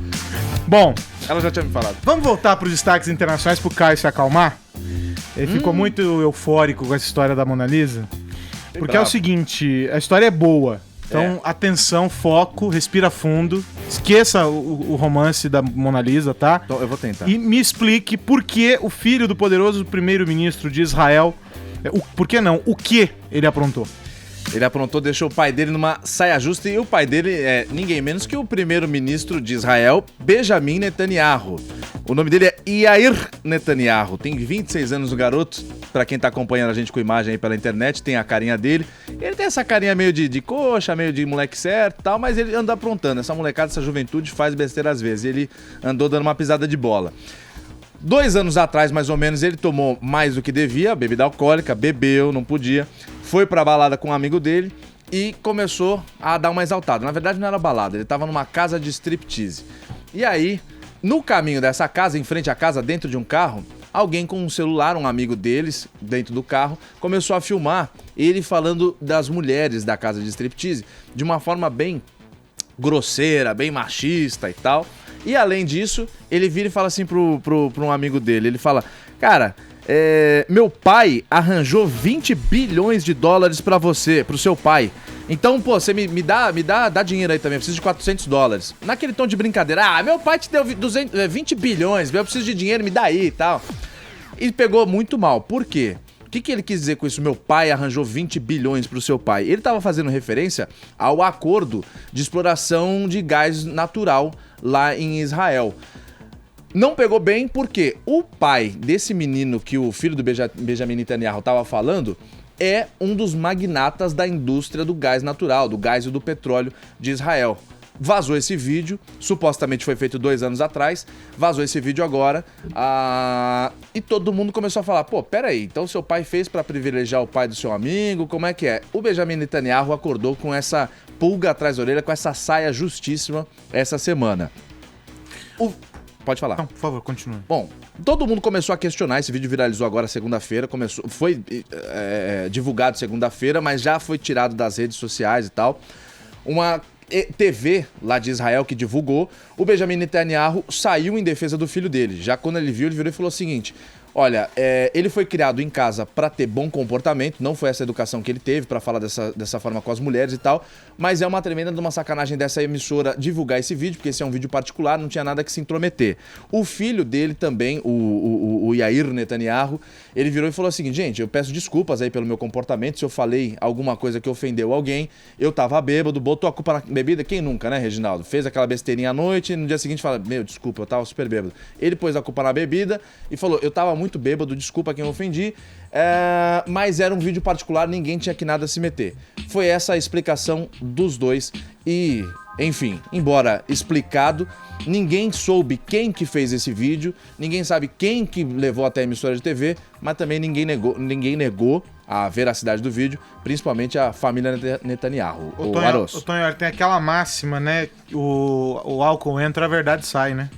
Bom, ela já tinha me falado. Vamos voltar para os destaques internacionais pro Caio se acalmar? Ele ficou muito eufórico com essa história da Mona Lisa. Porque é o seguinte, a história é boa. Então, atenção, foco, respira fundo. Esqueça o romance da Mona Lisa, tá? Então, eu vou tentar. E me explique por que o filho do poderoso primeiro-ministro de Israel... Por que não? O que ele aprontou? Ele aprontou, deixou o pai dele numa saia justa e o pai dele é ninguém menos que o primeiro-ministro de Israel, Benjamin Netanyahu. O nome dele é Yair Netanyahu, tem 26 anos o garoto, pra quem tá acompanhando a gente com imagem aí pela internet, tem a carinha dele. Ele tem essa carinha meio de coxa, meio de moleque certo e tal, mas ele anda aprontando. Essa molecada, essa juventude faz besteira às vezes. Ele andou dando uma pisada de bola. 2 anos atrás, mais ou menos, ele tomou mais do que devia, bebida alcoólica, bebeu, não podia, foi pra balada com um amigo dele e começou a dar uma exaltada. Na verdade, não era balada, ele tava numa casa de striptease. E aí, no caminho dessa casa, em frente à casa, dentro de um carro, alguém com um celular, um amigo deles, dentro do carro, começou a filmar ele falando das mulheres da casa de striptease de uma forma bem grosseira, bem machista e tal. E além disso, ele vira e fala assim pro um amigo dele, ele fala, cara, meu pai arranjou 20 bilhões de dólares pra você, pro seu pai. Então, pô, você me dá dinheiro aí também, eu preciso de 400 dólares. Naquele tom de brincadeira, meu pai te deu 20 bilhões, eu preciso de dinheiro, me dá aí e tal. E pegou muito mal, por quê? O que ele quis dizer com isso? Meu pai arranjou 20 bilhões pro seu pai. Ele estava fazendo referência ao acordo de exploração de gás natural lá em Israel. Não pegou bem porque o pai desse menino que o filho do Benjamin Netanyahu estava falando é um dos magnatas da indústria do gás natural, do gás e do petróleo de Israel. Vazou esse vídeo, supostamente foi feito 2 anos atrás, vazou esse vídeo agora, e todo mundo começou a falar, pô, peraí, então seu pai fez pra privilegiar o pai do seu amigo, como é que é? O Benjamin Netanyahu acordou com essa pulga atrás da orelha, com essa saia justíssima essa semana. Pode falar. Não, por favor, continue. Bom, todo mundo começou a questionar, esse vídeo viralizou agora segunda-feira, foi divulgado segunda-feira, mas já foi tirado das redes sociais e tal. Uma TV lá de Israel que divulgou, o Benjamin Netanyahu saiu em defesa do filho dele. Já quando ele viu, ele virou e falou o seguinte, olha, ele foi criado em casa pra ter bom comportamento, não foi essa educação que ele teve pra falar dessa forma com as mulheres e tal, mas é uma tremenda de uma sacanagem dessa emissora divulgar esse vídeo, porque esse é um vídeo particular, não tinha nada que se intrometer. O filho dele também, o Yair Netanyahu, ele virou e falou o seguinte, gente, eu peço desculpas aí pelo meu comportamento, se eu falei alguma coisa que ofendeu alguém, eu tava bêbado, botou a culpa na bebida, quem nunca, né, Reginaldo? Fez aquela besteirinha à noite e no dia seguinte fala, desculpa, eu tava super bêbado. Ele pôs a culpa na bebida e falou, eu tava muito bêbado, desculpa quem eu ofendi, mas era um vídeo particular, ninguém tinha que nada se meter. Foi essa a explicação dos dois e, enfim, embora explicado, ninguém soube quem que fez esse vídeo, ninguém sabe quem que levou até a emissora de TV, mas também ninguém negou a veracidade do vídeo, principalmente a família Netanyahu. O Tonho, tem aquela máxima, né, o álcool entra, a verdade sai, né?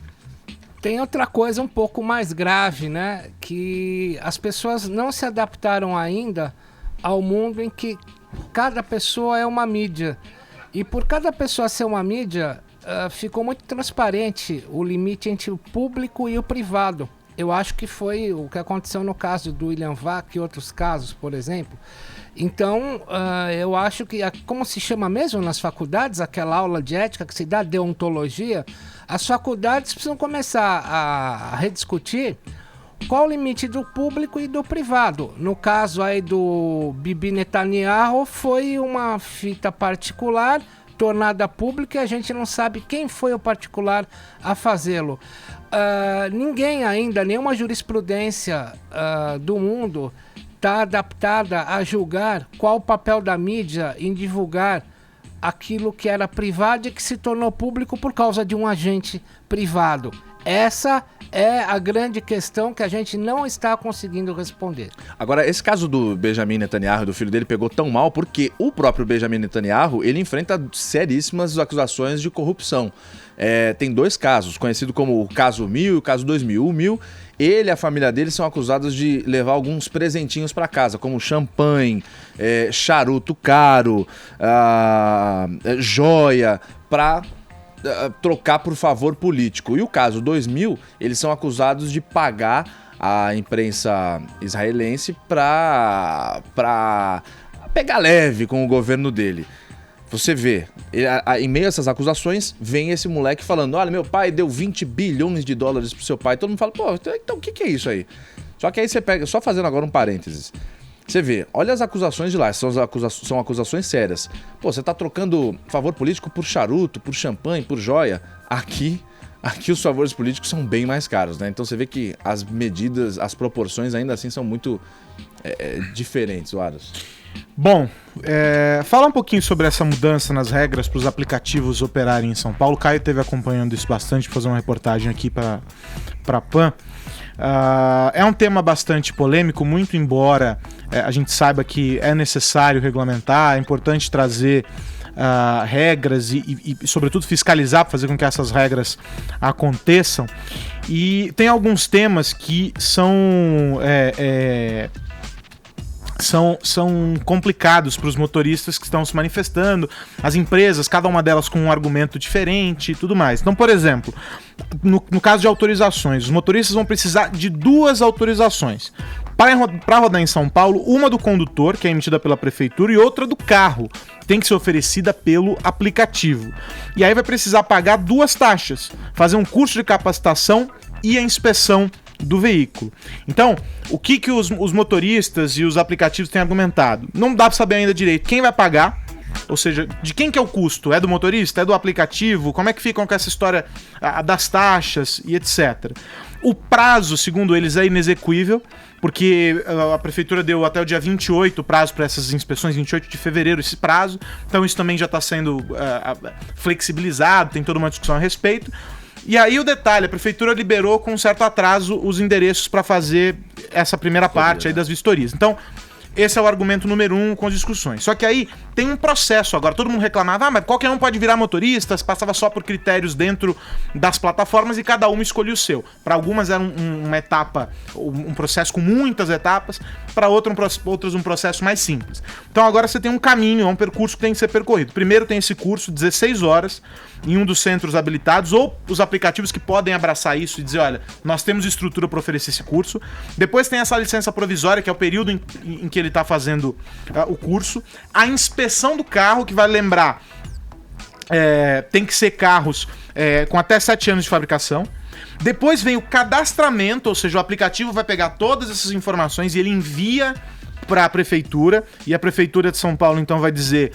Tem outra coisa um pouco mais grave, né? Que as pessoas não se adaptaram ainda ao mundo em que cada pessoa é uma mídia. E por cada pessoa ser uma mídia, ficou muito transparente o limite entre o público e o privado. Eu acho que foi o que aconteceu no caso do William Vac e outros casos, por exemplo. Então, eu acho que, como se chama mesmo nas faculdades, aquela aula de ética que se dá, deontologia, as faculdades precisam começar a rediscutir qual o limite do público e do privado. No caso aí do Bibi Netanyahu, foi uma fita particular tornada pública e a gente não sabe quem foi o particular a fazê-lo. Ninguém ainda, nenhuma jurisprudência do mundo está adaptada a julgar qual o papel da mídia em divulgar aquilo que era privado e que se tornou público por causa de um agente privado. Essa é a grande questão que a gente não está conseguindo responder. Agora, esse caso do Benjamin Netanyahu, do filho dele, pegou tão mal porque o próprio Benjamin Netanyahu, ele enfrenta seríssimas acusações de corrupção. Tem 2 casos, conhecido como o caso 1000 e o caso 2000. O 1000, ele e a família dele são acusados de levar alguns presentinhos para casa, como champanhe, charuto caro, joia, para trocar por favor político. E o caso 2000, eles são acusados de pagar a imprensa israelense para pegar leve com o governo dele. Você vê, em meio a essas acusações, vem esse moleque falando, olha, meu pai deu 20 bilhões de dólares pro seu pai. Todo mundo fala, pô, então o que é isso aí? Só que aí você pega, só fazendo agora um parênteses, você vê, olha as acusações de lá, são acusações sérias. Pô, você tá trocando favor político por charuto, por champanhe, por joia. Aqui os favores políticos são bem mais caros, né? Então você vê que as medidas, as proporções ainda assim são muito diferentes, Aros. Bom, falar um pouquinho sobre essa mudança nas regras para os aplicativos operarem em São Paulo. O Caio esteve acompanhando isso bastante, fazer uma reportagem aqui para a PAN. É um tema bastante polêmico, muito embora a gente saiba que é necessário regulamentar, é importante trazer regras e, sobretudo, fiscalizar para fazer com que essas regras aconteçam. E tem alguns temas que são são complicados para os motoristas que estão se manifestando, as empresas, cada uma delas com um argumento diferente e tudo mais. Então, por exemplo, no caso de autorizações, os motoristas vão precisar de 2 autorizações. Para rodar em São Paulo, uma do condutor, que é emitida pela prefeitura, e outra do carro, tem que ser oferecida pelo aplicativo. E aí vai precisar pagar 2 taxas, fazer um curso de capacitação e a inspeção do veículo. Então, o que os motoristas e os aplicativos têm argumentado? Não dá para saber ainda direito quem vai pagar, ou seja, de quem que é o custo? É do motorista? É do aplicativo? Como é que ficam com essa história das taxas e etc. O prazo, segundo eles, é inexequível, porque a prefeitura deu até o dia 28 o prazo para essas inspeções, 28 de fevereiro esse prazo, então isso também já está sendo flexibilizado, tem toda uma discussão a respeito. E aí o detalhe, a prefeitura liberou com um certo atraso os endereços para fazer essa primeira parte aí das vistorias. Então, esse é o argumento número 1 com as discussões. Só que aí tem um processo agora. Todo mundo reclamava, mas qualquer um pode virar motorista, passava só por critérios dentro das plataformas e cada uma escolhia o seu. Para algumas era uma etapa, um processo com muitas etapas, para outras um processo mais simples. Então agora você tem um caminho, um percurso que tem que ser percorrido. Primeiro tem esse curso, 16 horas, em um dos centros habilitados, ou os aplicativos que podem abraçar isso e dizer, olha, nós temos estrutura para oferecer esse curso. Depois tem essa licença provisória, que é o período em que ele está fazendo o curso. A inspeção do carro, que vai lembrar, tem que ser carros com até 7 anos de fabricação. Depois vem o cadastramento, ou seja, o aplicativo vai pegar todas essas informações e ele envia para a prefeitura, e a prefeitura de São Paulo então vai dizer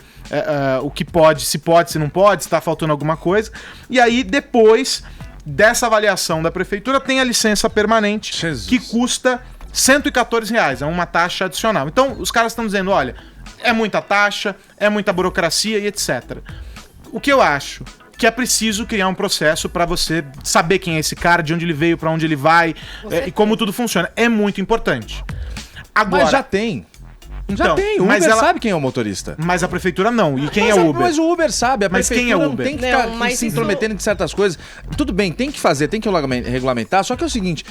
o que pode, se não pode, se está faltando alguma coisa. E aí depois dessa avaliação da prefeitura tem a licença permanente, que custa R$114, é uma taxa adicional. Então os caras estão dizendo, olha, é muita taxa, é muita burocracia e etc. O que eu acho? Que é preciso criar um processo para você saber quem é esse cara, de onde ele veio, para onde ele vai, e como tudo funciona. É muito importante. Agora, mas já tem. Já tem, o Uber sabe quem é o motorista. Mas a prefeitura não. E quem é o Uber? Mas o Uber sabe, a prefeitura quem é o Uber? Não tem que ficar se intrometendo em certas coisas. Tudo bem, tem que fazer, tem que regulamentar, só que é o seguinte...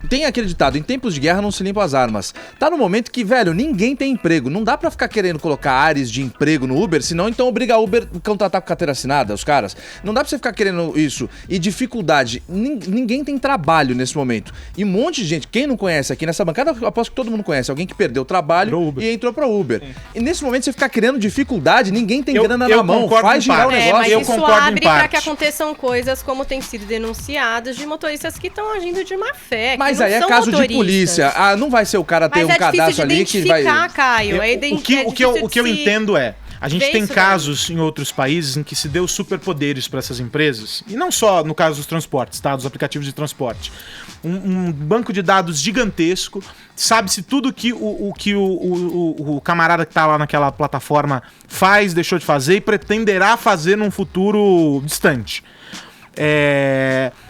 Tem aquele ditado, em tempos de guerra não se limpam as armas. Tá no momento que, velho, ninguém tem emprego. Não dá pra ficar querendo colocar áreas de emprego no Uber, senão então obriga a Uber a contratar com carteira assinada, os caras. Não dá pra você ficar querendo isso. E dificuldade. Ninguém tem trabalho nesse momento. E um monte de gente, quem não conhece aqui nessa bancada, eu aposto que todo mundo conhece. Alguém que perdeu o trabalho e entrou pra Uber. Sim. E nesse momento você ficar criando dificuldade, ninguém tem grana na mão. Faz girar o negócio. Mas eu isso concordo abre pra que aconteçam coisas como tem sido denunciadas de motoristas que estão agindo de má fé. Mas aí é caso de polícia. Ah, não vai ser o cara ter um cadastro ali que vai... Caio. O que eu entendo é, a gente tem casos em outros países em que se deu superpoderes para essas empresas, e não só no caso dos transportes, tá? Dos aplicativos de transporte. Um banco de dados gigantesco, sabe-se tudo que o camarada que tá lá naquela plataforma faz, deixou de fazer e pretenderá fazer num futuro distante.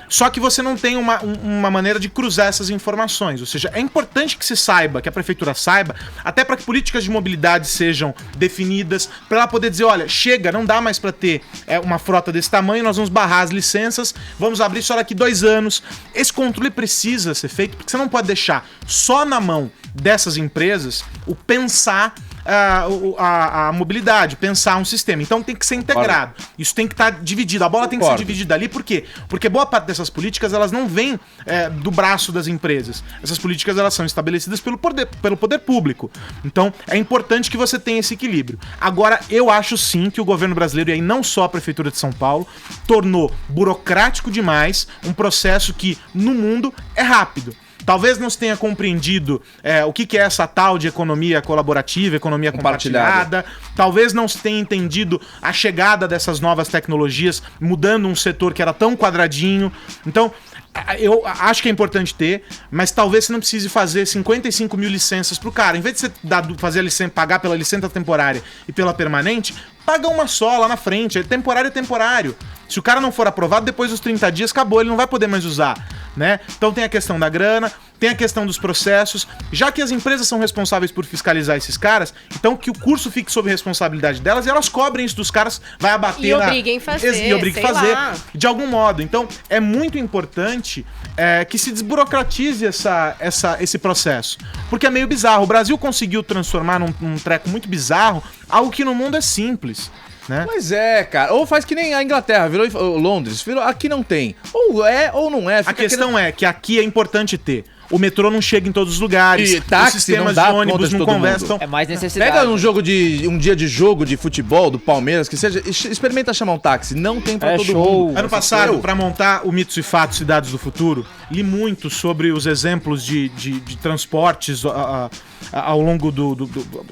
Só que você não tem uma maneira de cruzar essas informações. Ou seja, é importante que se saiba, que a prefeitura saiba, até para que políticas de mobilidade sejam definidas, para ela poder dizer, olha, chega, não dá mais para ter uma frota desse tamanho, nós vamos barrar as licenças, vamos abrir só daqui 2 anos. Esse controle precisa ser feito, porque você não pode deixar só na mão dessas empresas o pensar a mobilidade, pensar um sistema. Então tem que ser integrado. Isso tem que estar dividido. A bola tem que ser dividida ali. Por quê? Porque boa parte dessas políticas, elas não vêm do braço das empresas. Essas políticas, elas são estabelecidas pelo poder público. Então é importante que você tenha esse equilíbrio. Agora, eu acho sim que o governo brasileiro, e aí não só a Prefeitura de São Paulo, tornou burocrático demais um processo que no mundo é rápido. Talvez não se tenha compreendido o que é essa tal de economia colaborativa, economia compartilhada. Talvez não se tenha entendido a chegada dessas novas tecnologias, mudando um setor que era tão quadradinho. Então, eu acho que é importante ter, mas talvez você não precise fazer 55 mil licenças pro cara. Em vez de você fazer a licença, pagar pela licença temporária e pela permanente, paga uma só lá na frente. Temporário é temporário. Se o cara não for aprovado, depois dos 30 dias, acabou, ele não vai poder mais usar. né? Então tem a questão da grana, tem a questão dos processos. Já que as empresas são responsáveis por fiscalizar esses caras, então que o curso fique sob responsabilidade delas e elas cobrem isso dos caras, vai abater E obriguem a fazer, E obriguem a sei fazer, lá. de algum modo. Então é muito importante que se desburocratize esse processo. Porque é meio bizarro. O Brasil conseguiu transformar num treco muito bizarro algo que no mundo é simples. Né? Mas é, cara. Ou faz que nem a Inglaterra, virou Londres, virou, aqui não tem. Ou é ou não é. A questão é que aqui é importante ter. O metrô não chega em todos os lugares. E táxi os sistemas não dá de ônibus conta de não todo conversam. mundo. É mais necessidade. Pega um dia de jogo de futebol do Palmeiras, que seja, experimenta chamar um táxi. Não tem pra todo mundo. Ano passado, para montar o Mitos e Fatos Cidades do Futuro, li muito sobre os exemplos de transportes ao longo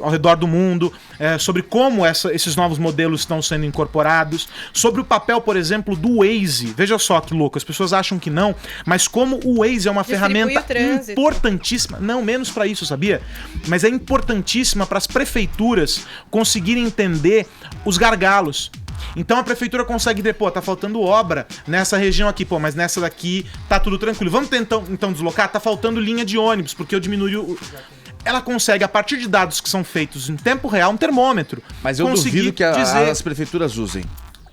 ao redor do mundo, sobre como esses novos modelos estão sendo incorporados, sobre o papel, por exemplo, do Waze. Veja só que louco, as pessoas acham que não, mas como o Waze é uma ferramenta importantíssima, não menos para isso, sabia? Mas é importantíssima para as prefeituras conseguirem entender os gargalos. Então a prefeitura consegue ver, tá faltando obra nessa região aqui, mas nessa daqui tá tudo tranquilo. Vamos tentar então deslocar? Tá faltando linha de ônibus, porque eu diminui o... Ela consegue, a partir de dados que são feitos em tempo real, um termômetro. Mas eu duvido que as prefeituras usem.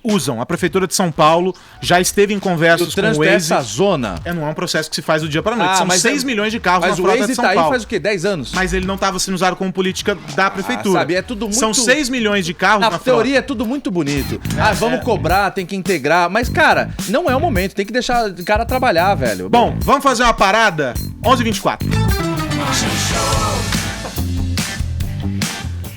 Usam. A Prefeitura de São Paulo já esteve em conversas com o Waze. Essa zona? Não é um processo que se faz do dia para noite. São 6 milhões de carros na frota de São Paulo. Mas o Waze tá aí faz o quê? 10 anos? Mas ele não estava sendo usado como política da Prefeitura. Sabe, é tudo muito... São 6 milhões de carros na frota. Na teoria é tudo muito bonito. Vamos cobrar, tem que integrar. Mas, cara, não é o momento. Tem que deixar o cara trabalhar, velho. Bom, vamos fazer uma parada? 11h24.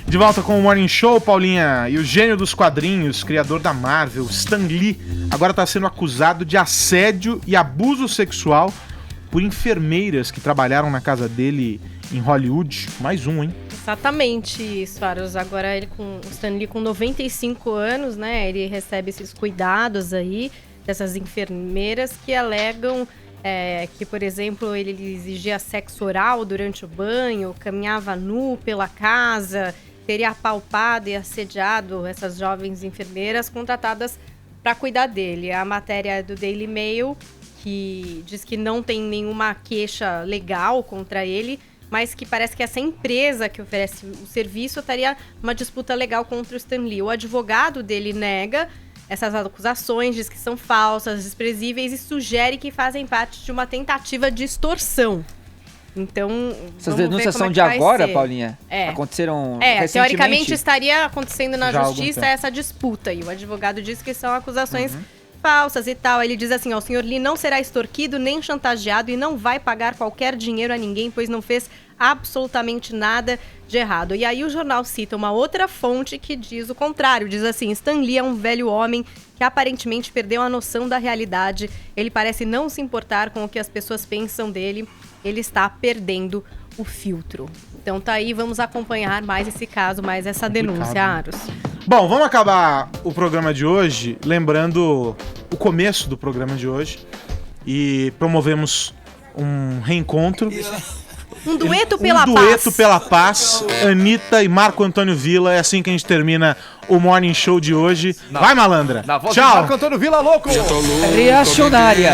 De volta com o Morning Show, Paulinha. E o gênio dos quadrinhos, criador da Marvel, Stan Lee, agora está sendo acusado de assédio e abuso sexual por enfermeiras que trabalharam na casa dele em Hollywood. Mais um, hein? Exatamente, Suárez. Agora o Stan Lee com 95 anos, né? Ele recebe esses cuidados aí dessas enfermeiras que alegam que, por exemplo, ele exigia sexo oral durante o banho, caminhava nu pela casa, teria apalpado e assediado essas jovens enfermeiras contratadas para cuidar dele. A matéria é do Daily Mail, que diz que não tem nenhuma queixa legal contra ele, mas que parece que essa empresa que oferece o serviço estaria numa disputa legal contra o Stan Lee. O advogado dele nega essas acusações, diz que são falsas, desprezíveis e sugere que fazem parte de uma tentativa de extorsão. Então, essas denúncias são de agora, Paulinha? Aconteceram recentemente? Teoricamente estaria acontecendo na justiça essa disputa. E o advogado diz que são acusações falsas e tal. Ele diz assim, o senhor Lee não será extorquido nem chantageado e não vai pagar qualquer dinheiro a ninguém, pois não fez absolutamente nada de errado. E aí o jornal cita uma outra fonte que diz o contrário. Diz assim, Stan Lee é um velho homem que aparentemente perdeu a noção da realidade. Ele parece não se importar com o que as pessoas pensam dele. Ele está perdendo o filtro. Então tá aí, vamos acompanhar mais esse caso, mais essa denúncia, Aros. Bom, vamos acabar o programa de hoje lembrando o começo do programa de hoje. E promovemos um reencontro. Um dueto pela paz. Um dueto pela paz. Anitta e Marco Antônio Villa. É assim que a gente termina o Morning Show de hoje. Vai, malandra. Na voz Tchau. de Marco Antônio Villa, louco. Reacionária.